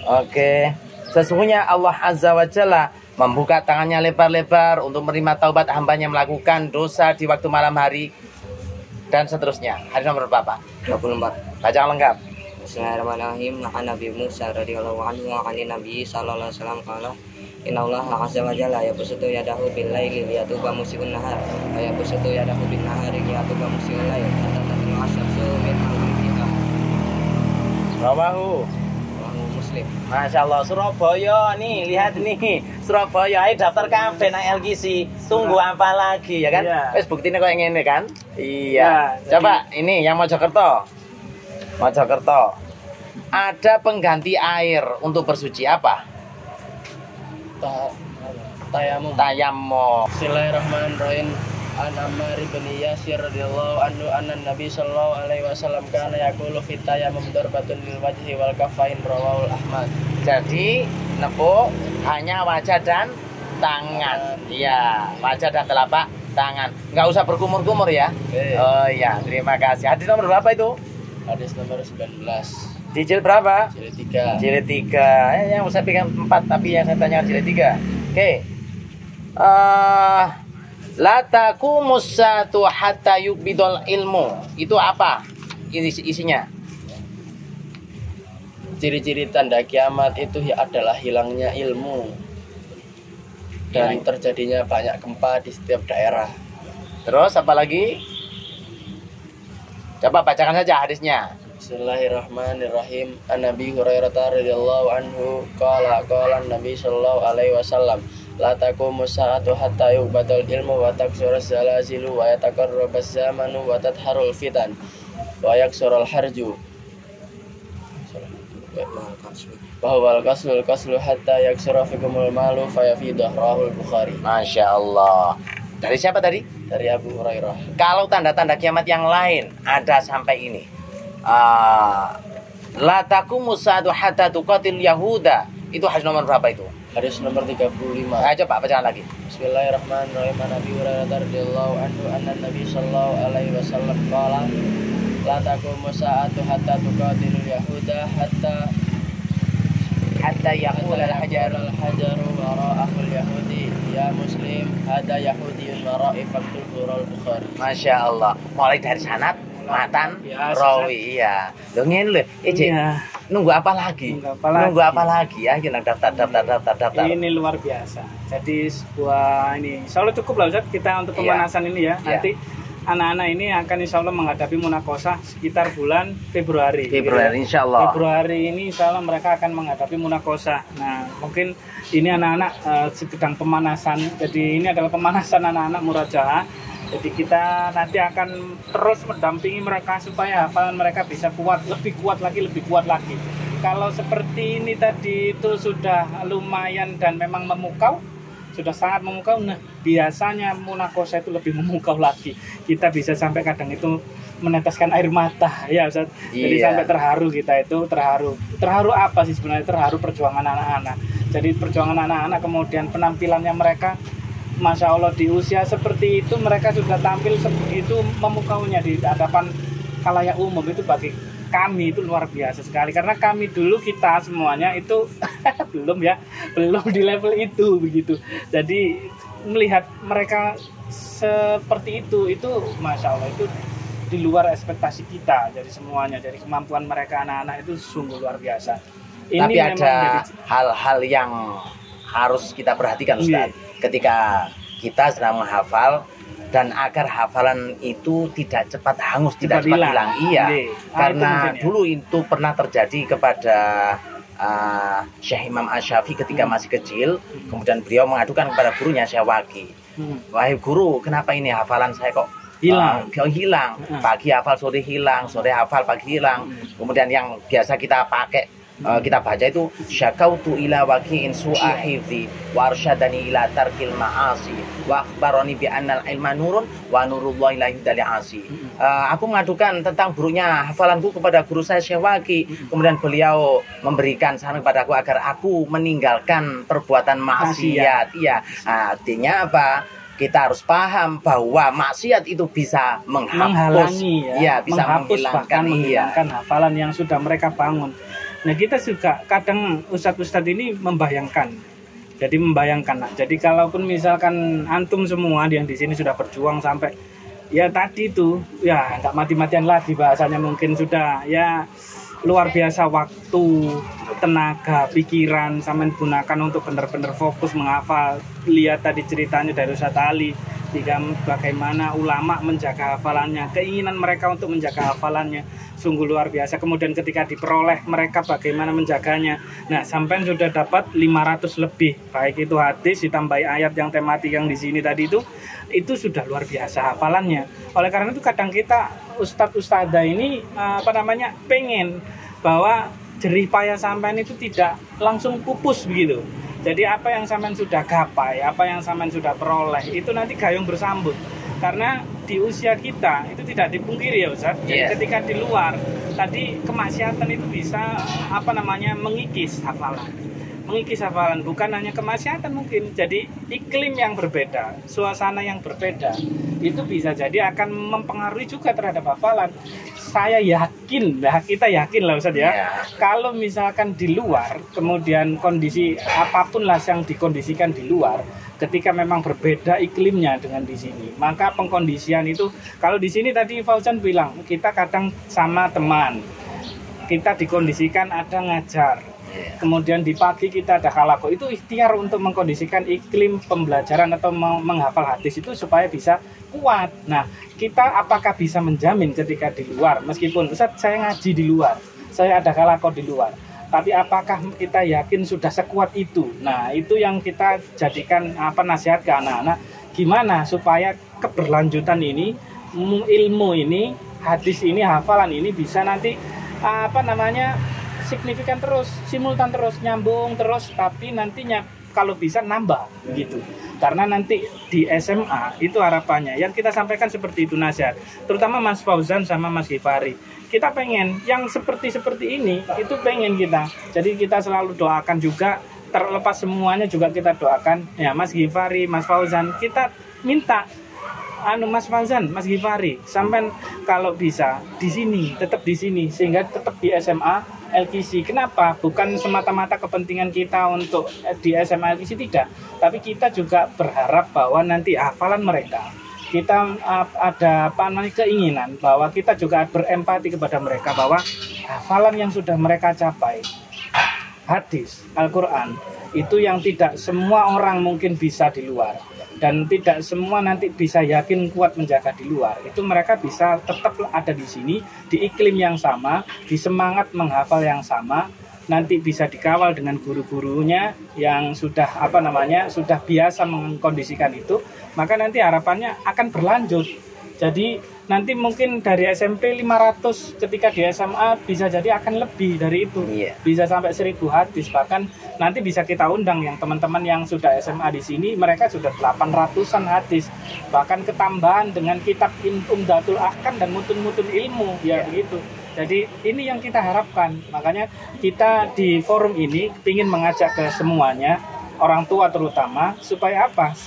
Oke. Sesungguhnya Allah Azza wa Jalla membuka tangannya lebar-lebar untuk menerima taubat hambanya melakukan dosa di waktu malam hari dan seterusnya. Hadis nomor berapa? 24. Bacaan lengkap. Bismillahirrahmanirrahim. Ma'an Nabi Musa radhiyallahu anhu wa 'ani Nabi sallallahu alaihi wasallam qala innallaha azza wa jalla yabsutu yadahu bil laili liyatuba musii'un nahar wa yabsutu yadahu bin nahari liyatuba musii'ul lail hatta tatlu'a asy-syamsu min maghribiha. Rawahu Muslim. Masya Allah, Surabaya nih, lihat nih, Surabaya, ayo daftar kabeh nang LGC. Tunggu apa lagi ya kan? Iya. Wes buktinya kok yang ini kan? Iya. Ya, Coba ini yang Mojokerto. Ada pengganti air untuk bersuci apa? Tayamum. Bismillahirrahmanirrahim. An Ammar bin Yasir radhiyallahu anhu anna Nabi sallallahu alaihi wasallam kana yaqulu fit tayammum darbatun lil wajhi wal kaffain rawahul Ahmad. Jadi nepuk hanya wajah dan tangan. Iya, wajah dan telapak tangan. Nggak usah berkumur-kumur ya. Oh iya, terima kasih. Hadis nomor berapa itu? Hadis nomor 19. Di jilid berapa? Jilid 3. Jilid 3. Yang saya pikir 4 tapi yang saya tanyakan jilid 3. Oke. La taqumus saatu hatta yubidul ilmu. Itu apa? Isinya. Ciri-ciri tanda kiamat itu adalah hilangnya ilmu dan terjadinya banyak gempa di setiap daerah. Terus apa lagi? Coba bacakan saja hadisnya. Bismillahirrahmanirrahim. An Nabi Hurairah radhiyallahu anhu qala Nabi sallallahu alaihi wasallam la taqumu sa'atu hatta yubatal ilmu wa taksura zalazilu wa yatakarrabaz zamanu wa tadharul fitan wa yaksurul harju bahwa al-qaslu hatta yaksura fikumul malu fayafidah rahul Bukhari. Masya Allah. Dari siapa tadi? Dari Abu Hurairah. Kalau tanda-tanda kiamat yang lain ada sampai ini. La taqumu sa'atu hatta tuqatil yahuda. Itu hadis nomor berapa itu? Hadis nomor 35. Ayo coba bacakan lagi. Bismillahirrahmanirrahim. Nabi Hurairah radhiyallahu anhu anna Nabi sallallahu alaihi wasallam qala la taqumu sa'atu hatta tuqatilul yahuda hatta yaqula al-hajaru wara'ahul yahudi ya muslim hada yahudiyun wara'i faktul Bukhari. Masya Allah. Mulai dari sanad matan rawi. Iya. Lo ngene lho. Iya. Nunggu apa lagi? Nunggu apa lagi ya? Kita daftar. Ini luar biasa. Jadi sebuah ini, insya Allah cukup lah Ustaz kita untuk pemanasan ini ya. Nanti anak-anak ini akan insya Allah menghadapi munakosah sekitar bulan Februari. Insya Allah. Februari ini insya Allah mereka akan menghadapi munakosah. Nah mungkin ini anak-anak sedang pemanasan. Jadi ini adalah pemanasan anak-anak murajaah. Jadi kita nanti akan terus mendampingi mereka supaya hafalan mereka bisa lebih kuat lagi. Kalau seperti ini tadi itu sudah lumayan dan memang memukau, sudah sangat memukau. Nah, biasanya munakosah itu lebih memukau lagi. Kita bisa sampai kadang itu meneteskan air mata, ya Ustaz. Jadi sampai terharu kita itu terharu. Terharu apa sih sebenarnya? Terharu perjuangan anak-anak. Jadi perjuangan anak-anak kemudian penampilannya mereka. Masya Allah di usia seperti itu mereka sudah tampil sebegitu memukaunya di hadapan khalayak umum. Itu bagi kami itu luar biasa sekali karena kami dulu kita semuanya itu belum di level itu begitu. Jadi melihat mereka seperti itu Masya Allah itu di luar ekspektasi kita. Jadi semuanya dari kemampuan mereka anak-anak itu sungguh luar biasa. Ini tapi ada hal-hal yang harus kita perhatikan Ustaz. Ketika kita sedang menghafal dan agar hafalan itu tidak cepat hangus, tidak cepat hilang. Iya, karena dulu itu pernah terjadi kepada Syekh Imam Asy-Syafi'i ketika masih kecil. Kemudian beliau mengadukan kepada gurunya Syekh Waki, wahai guru, kenapa ini hafalan saya kok hilang? Pagi hafal, sore hilang, sore hafal, pagi hilang. Kemudian yang biasa kita pakai kita baca itu syakautu ila waqi'in su'a hifzi wa arsyadani ila tarkil ma'asi wa akhbarani bi annal ilma nurun wa nurullahi la yuhdali asi. Aku mengadukan tentang buruknya hafalanku kepada guru saya Syekh Waki. Kemudian beliau memberikan saran kepadaku agar aku meninggalkan perbuatan maksiat. Iya, artinya apa? Kita harus paham bahwa maksiat itu bisa menghalangi, bisa menghilangkan hafalan yang sudah mereka bangun. Nah, kita juga kadang ustadz-ustadz ini membayangkan. Jadi kalaupun misalkan antum semua yang di sini sudah berjuang sampai ya tadi itu ya nggak mati-matian lagi bahasanya, mungkin sudah ya luar biasa waktu, tenaga, pikiran sampean gunakan untuk benar-benar fokus menghafal. Lihat tadi ceritanya dari Ustadz Ali, bagaimana ulama menjaga hafalannya, keinginan mereka untuk menjaga hafalannya sungguh luar biasa. Kemudian ketika diperoleh mereka bagaimana menjaganya. Nah, sampai sudah dapat 500 lebih, baik itu hadis ditambahi ayat yang tematik yang di sini tadi itu sudah luar biasa hafalannya. Oleh karena itu kadang kita ustadz-ustadzah ini pengen bahwa jerih payah sampean itu tidak langsung pupus begitu. Jadi apa yang sampean sudah gapai, apa yang sampean sudah peroleh itu nanti gayung bersambut. Karena di usia kita itu tidak dipungkiri ya Ustaz. Jadi ketika di luar tadi kemaksiatan itu bisa mengikis hafalan, bukan hanya kemaksiatan mungkin. Jadi iklim yang berbeda, suasana yang berbeda itu bisa jadi akan mempengaruhi juga terhadap hafalan. Saya yakin, kita yakin lah Ustaz ya. Kalau misalkan di luar, kemudian kondisi apapun lah yang dikondisikan di luar, ketika memang berbeda iklimnya dengan di sini, maka pengkondisian itu, kalau di sini tadi Fauzan bilang, kita kadang sama teman, kita dikondisikan ada ngajar, kemudian di pagi kita ada halaqah, itu ikhtiar untuk mengkondisikan iklim pembelajaran atau menghafal hadis itu supaya bisa kuat. Nah, kita apakah bisa menjamin ketika di luar, meskipun Ustaz saya ngaji di luar, saya ada halaqah di luar, tapi apakah kita yakin sudah sekuat itu? Nah, itu yang kita jadikan nasihat ke anak-anak, gimana supaya keberlanjutan ini, ilmu ini, hadis ini, hafalan ini bisa nanti signifikan terus, simultan terus, nyambung terus, tapi nantinya kalau bisa nambah gitu. Karena nanti di SMA itu harapannya yang kita sampaikan seperti itu nasihat, terutama Mas Fauzan sama Mas Ghifari. Kita pengen yang seperti ini, itu pengen kita. Jadi kita selalu doakan juga, terlepas semuanya juga kita doakan. Ya Mas Ghifari, Mas Fauzan, kita minta Mas Fauzan, Mas Ghifari, sampai kalau bisa di sini, tetap di sini, sehingga tetap di SMA LKC. Kenapa? Bukan semata-mata kepentingan kita untuk di SMA LKC, tidak. Tapi kita juga berharap bahwa nanti hafalan mereka, kita ada keinginan bahwa kita juga berempati kepada mereka, bahwa hafalan yang sudah mereka capai, hadis, Al-Quran, itu yang tidak semua orang mungkin bisa di luar. Dan tidak semua nanti bisa yakin kuat menjaga di luar. Itu mereka bisa tetap ada di sini, di iklim yang sama, di semangat menghafal yang sama. Nanti bisa dikawal dengan guru-gurunya yang sudah sudah biasa mengkondisikan itu. Maka nanti harapannya akan berlanjut. Jadi nanti mungkin dari SMP 500, ketika di SMA bisa jadi akan lebih dari itu. Bisa sampai 1000 hadis, bahkan nanti bisa kita undang yang teman-teman yang sudah SMA di sini, mereka sudah 800-an hadis. Bahkan ketambahan dengan kitab Umdatul Ahkam dan mutun-mutun ilmu, ya begitu. Jadi ini yang kita harapkan. Makanya kita di forum ini ingin mengajak ke semuanya, orang tua terutama, supaya apa?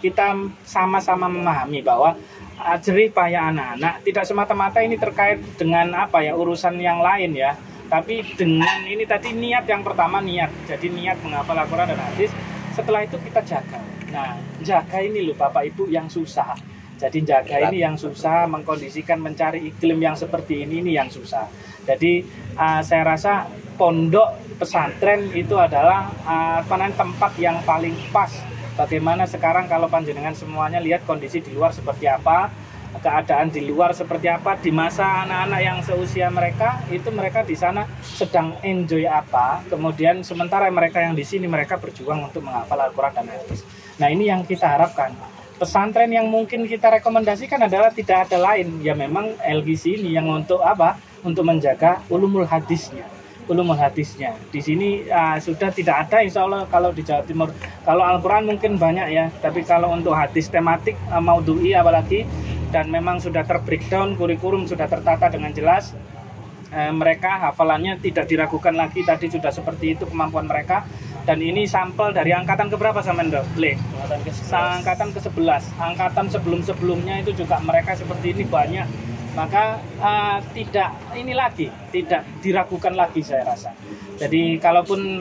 Kita sama-sama memahami bahwa jerih payah anak-anak tidak semata-mata ini terkait dengan urusan yang lain ya, tapi dengan ini tadi niat yang pertama, jadi niat menghafal Al-Quran dan hadis. Setelah itu kita jaga. Nah, jaga ini loh Bapak Ibu yang susah. Jadi jaga ini yang susah, mengkondisikan mencari iklim yang seperti ini yang susah. Jadi saya rasa pondok pesantren itu adalah tempat yang paling pas. Bagaimana sekarang kalau panjenengan semuanya lihat kondisi di luar seperti apa, keadaan di luar seperti apa, di masa anak-anak yang seusia mereka itu mereka di sana sedang enjoy apa, kemudian sementara mereka yang di sini mereka berjuang untuk menghafal Al-Quran dan hadis. Nah, ini yang kita harapkan. Pesantren yang mungkin kita rekomendasikan adalah tidak ada lain, ya memang LGC ini yang untuk apa? Untuk menjaga ulumul hadisnya. Di sini sudah tidak ada, insya Allah. Kalau di Jawa Timur, kalau Al-Quran mungkin banyak ya, tapi kalau untuk hadis tematik, maudhu'i apalagi, dan memang sudah terbreakdown, kurikulum sudah tertata dengan jelas, mereka hafalannya tidak diragukan lagi, tadi sudah seperti itu kemampuan mereka. Dan ini sampel dari angkatan keberapa sama Ndo? Angkatan ke-11. Angkatan sebelum-sebelumnya itu juga mereka seperti ini banyak. Maka tidak diragukan lagi saya rasa. Jadi kalaupun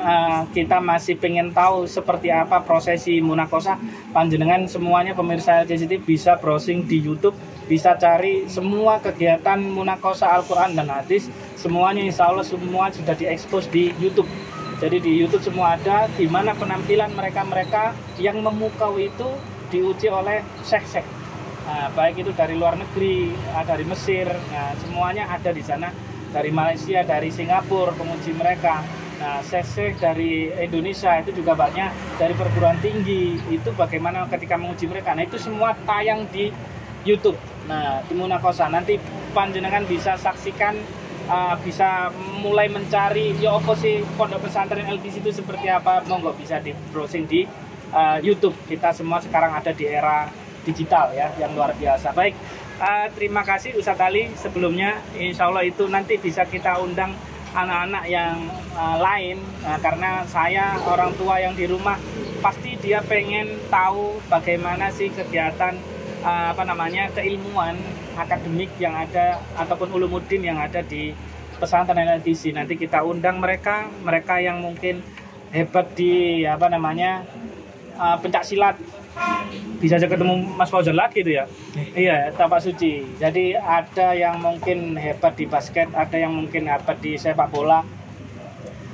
kita masih pengen tahu seperti apa prosesi munakosah, panjenengan semuanya pemirsa LGCTV bisa browsing di YouTube, bisa cari semua kegiatan munakosah Al-Quran dan hadis, semuanya insya Allah semua sudah diekspos di YouTube. Jadi di YouTube semua ada, di mana penampilan mereka-mereka yang memukau itu diuji oleh syekh-syekh. Nah, baik itu dari luar negeri, dari Mesir, nah, semuanya ada di sana. Dari Malaysia, dari Singapura, penguji mereka. Nah, syekh-syekh dari Indonesia itu juga banyak, dari perguruan tinggi. Itu bagaimana ketika menguji mereka. Nah, itu semua tayang di YouTube. Nah, di Munakosah nanti panjenengan bisa saksikan, bisa mulai mencari ya apa sih pondok pesantren LGC itu seperti apa, monggo bisa di browsing di YouTube. Kita semua sekarang ada di era digital ya, yang luar biasa. Baik, terima kasih Ustadz Ali sebelumnya. Insya Allah itu nanti bisa kita undang anak-anak yang lain, karena saya orang tua yang di rumah pasti dia pengen tahu bagaimana sih kegiatan keilmuan akademik yang ada ataupun ulumuddin yang ada di pesantren LGC. Nanti kita undang mereka yang mungkin hebat di pencak silat. Bisa aja ketemu Mas Fauzan lagi itu ya. Iya, tapak suci. Jadi ada yang mungkin hebat di basket, ada yang mungkin hebat di sepak bola,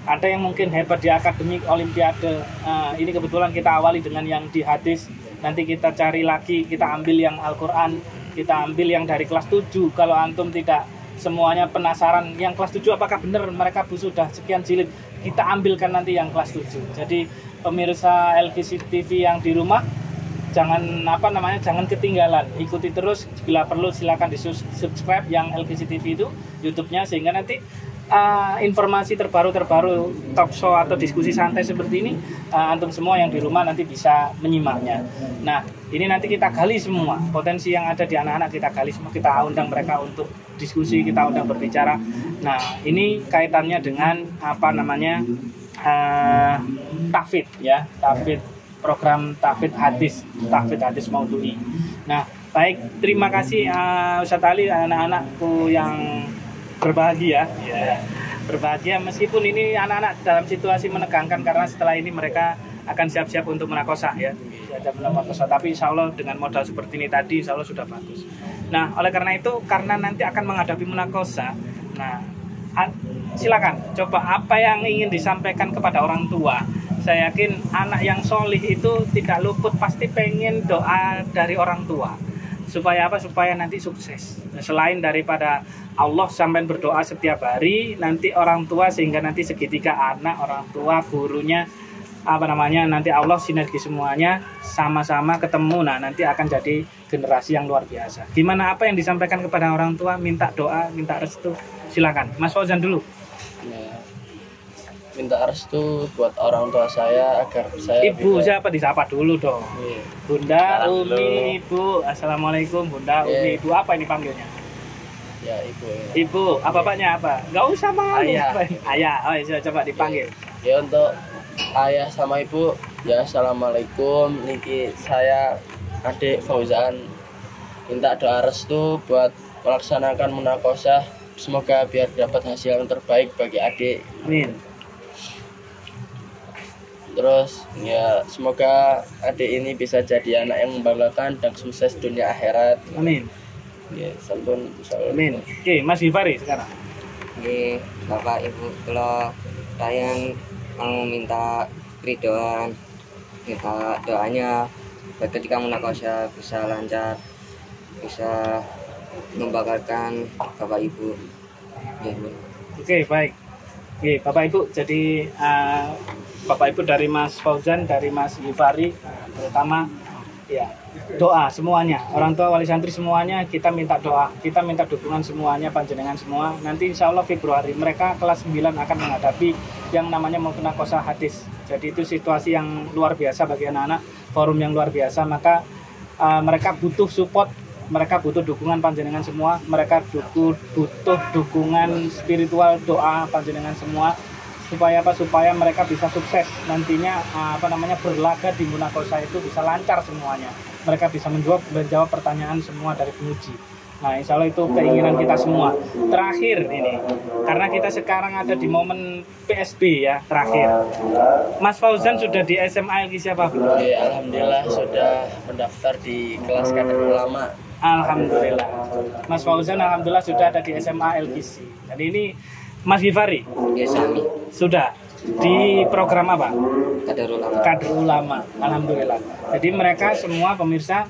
ada yang mungkin hebat di akademik olimpiade. Ini kebetulan kita awali dengan yang di hadis. Nanti kita cari lagi, kita ambil yang Al-Quran, kita ambil yang dari kelas 7. Kalau antum tidak semuanya penasaran, yang kelas 7 apakah benar mereka sudah sekian jilid, kita ambilkan nanti yang kelas 7. Jadi pemirsa LGCTV yang di rumah, jangan ketinggalan, ikuti terus. Bila perlu silakan di subscribe yang LGCTV itu YouTube-nya, sehingga nanti informasi terbaru talk show atau diskusi santai seperti ini antum semua yang di rumah nanti bisa menyimaknya. Nah, ini nanti kita gali semua potensi yang ada di anak-anak, kita gali semua, kita undang mereka untuk diskusi, kita undang berbicara. Nah, ini kaitannya dengan tahfidz ya, tahfidz, program tahfidz hadis maudhu'i. Nah, baik, terima kasih Ustadz Ali, anak-anakku yang berbahagia ya. Berbahagia meskipun ini anak-anak dalam situasi menegangkan, karena setelah ini mereka akan siap-siap untuk munakosah ya. Tapi insya Allah dengan modal seperti ini tadi insya Allah sudah bagus. Nah, oleh karena itu, karena nanti akan menghadapi munakosah, nah silakan coba apa yang ingin disampaikan kepada orang tua. Saya yakin anak yang solih itu tidak luput pasti pengen doa dari orang tua. Supaya apa? Supaya nanti sukses. Selain daripada Allah sampai berdoa setiap hari, nanti orang tua, sehingga nanti segitiga anak, orang tua, gurunya, nanti Allah sinergi semuanya sama-sama ketemu. Nah, nanti akan jadi generasi yang luar biasa. Gimana, apa yang disampaikan kepada orang tua? Minta doa, minta restu. Silakan, Mas Fauzan dulu. Ya, minta restu buat orang tua saya agar saya Ibu siapa disapa dulu dong. Iya. Bunda, Umi, Ibu. Assalamualaikum Bunda, Umi, Ibu. Apa ini panggilnya? Ya, Ibu. Ibu, apa bapaknya apa? Gak usah malu. Ayah. Oh, coba dipanggil. Ya, untuk ayah sama ibu, ya assalamualaikum. Niki saya adik Fauzan, minta doa restu buat melaksanakan munakosah. Semoga biar dapat hasil yang terbaik bagi adik. Amin. Terus ya semoga adik ini bisa jadi anak yang membanggakan dan sukses dunia akhirat. Amin. Ya, sampun amin. Oke, Mas Givari sekarang. Oke, Bapak Ibu, kalau saya mau minta ridhoan, minta doanya buat ketika munakosah bisa lancar, bisa membanggakan Bapak Ibu. Ya, Bu. Oke, baik. Oke, Bapak Ibu, jadi Bapak Ibu dari Mas Fauzan, dari Mas Gifari, terutama ya doa semuanya, orang tua wali santri semuanya, kita minta doa, kita minta dukungan semuanya, panjenengan semua. Nanti insya Allah Februari mereka kelas 9 akan menghadapi yang namanya munakosyah hadis. Jadi itu situasi yang luar biasa bagi anak-anak, forum yang luar biasa. Maka mereka butuh support, mereka butuh dukungan panjenengan semua, mereka butuh dukungan spiritual, doa panjenengan semua, supaya apa? Supaya mereka bisa sukses nantinya, berlaga di munakosyah itu bisa lancar semuanya. Mereka bisa menjawab pertanyaan semua dari penguji. Nah, insya Allah itu keinginan kita semua. Terakhir ini, karena kita sekarang ada di momen PSB ya, terakhir. Mas Fauzan sudah di SMA LGC apa belum? Alhamdulillah sudah mendaftar di kelas kader ulama. Alhamdulillah. Mas Fauzan alhamdulillah sudah ada di SMA LGC. Dan ini Mas Gifari? Ya, Sami. Sudah di program apa? Kader ulama. Alhamdulillah. Jadi mereka semua pemirsa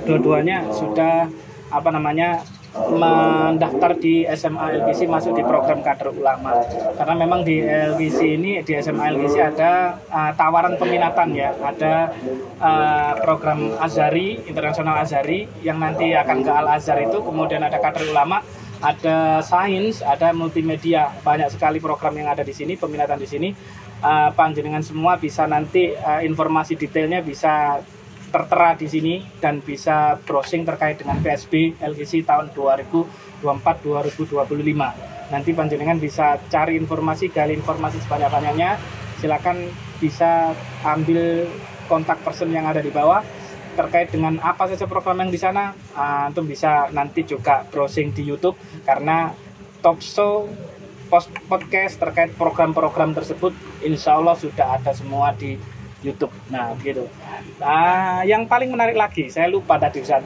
dua-duanya sudah mendaftar di SMA LGC, masuk di program kader ulama. Karena memang di LGC ini, di SMA LGC ada tawaran peminatan ya, ada program Azhari, internasional Azhari yang nanti akan ke Al Azhar itu, kemudian ada kader ulama, ada sains, ada multimedia, banyak sekali program yang ada di sini, peminatan di sini. Panjenengan semua bisa nanti informasi detailnya bisa tertera di sini dan bisa browsing terkait dengan PSB LGC tahun 2024-2025. Nanti panjenengan bisa cari informasi, gali informasi sebanyak-banyaknya. Silakan bisa ambil kontak person yang ada di bawah terkait dengan apa saja program yang di sana. Antum bisa nanti juga browsing di YouTube, karena talk show, podcast terkait program-program tersebut insya Allah sudah ada semua di YouTube. Nah, begitu. Yang paling menarik lagi, saya lupa tadi Ustaz,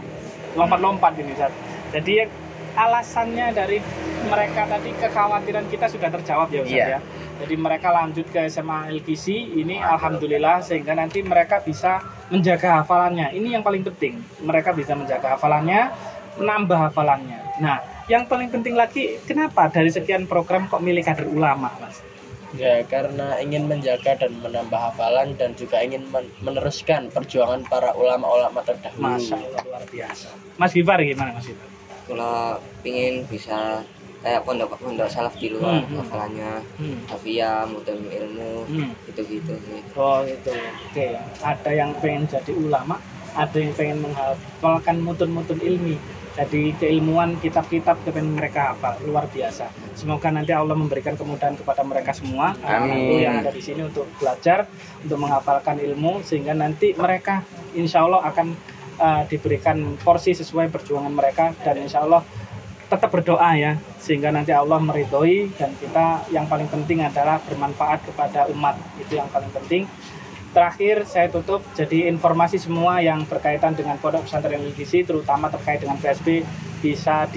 lompat-lompat ini Ustaz. Jadi alasannya dari mereka tadi, kekhawatiran kita sudah terjawab ya Ustaz ya. Jadi mereka lanjut ke SMA LGC ini alhamdulillah, sehingga nanti mereka bisa menjaga hafalannya. Ini yang paling penting. Mereka bisa menjaga hafalannya, menambah hafalannya. Nah, yang paling penting lagi, kenapa dari sekian program kok milih kader ulama, Mas? Ya, karena ingin menjaga dan menambah hafalan dan juga ingin meneruskan perjuangan para ulama-ulama terdahulu. Masya Allah, luar biasa. Mas Gifari gimana Mas Gifari? Kalau ingin bisa kayak pondok salaf di luar, hafalannya, hafiyah, mutem ilmu, gitu-gitu sih. Oh gitu. Oke. Ada yang pengen jadi ulama, ada yang pengen menghafalkan mutun-mutun ilmi. Jadi keilmuan, kitab-kitab kepengen mereka hafal, luar biasa. Semoga nanti Allah memberikan kemudahan kepada mereka semua. Amin. Yang ada di sini untuk belajar, untuk menghafalkan ilmu, sehingga nanti mereka insya Allah akan diberikan porsi sesuai perjuangan mereka, dan insya Allah tetap berdoa ya, sehingga nanti Allah meridhoi, dan kita yang paling penting adalah bermanfaat kepada umat, itu yang paling penting. Terakhir saya tutup, jadi informasi semua yang berkaitan dengan Pondok Pesantren LGC, terutama terkait dengan PSB, bisa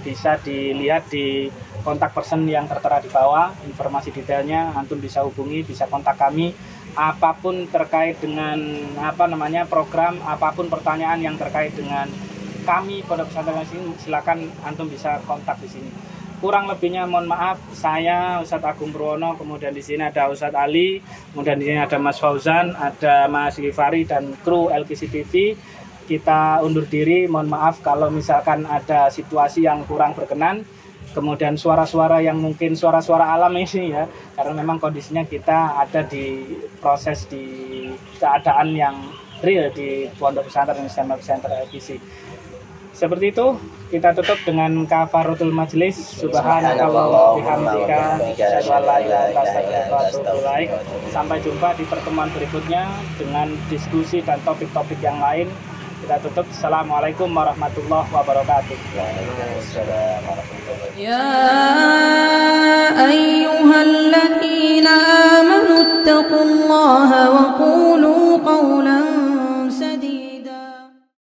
bisa dilihat di kontak person yang tertera di bawah. Informasi detailnya antum bisa hubungi, bisa kontak kami. Apapun terkait dengan program, apapun pertanyaan yang terkait dengan kami Pondok Pesantren LGC, silakan antum bisa kontak di sini. Kurang lebihnya mohon maaf, saya Ustadz Agung Purwono, kemudian di sini ada Ustadz Ali, kemudian di sini ada Mas Fauzan, ada Mas Gifari dan kru LGC TV. Kita undur diri, mohon maaf kalau misalkan ada situasi yang kurang berkenan, kemudian suara-suara yang mungkin suara-suara alam ini ya, karena memang kondisinya kita ada di proses di keadaan yang real di Pondok Pesantren LGC. Seperti itu, kita tutup dengan kafaratul majlis. Subhanallah bihamdika, asyhadu an la ilaha illa anta, astaghfiruka. Sampai jumpa di pertemuan berikutnya dengan diskusi dan topik-topik yang lain. Kita tutup. Assalamualaikum warahmatullahi wabarakatuh. Ya ayyuhalladzina amanu taqullaha wa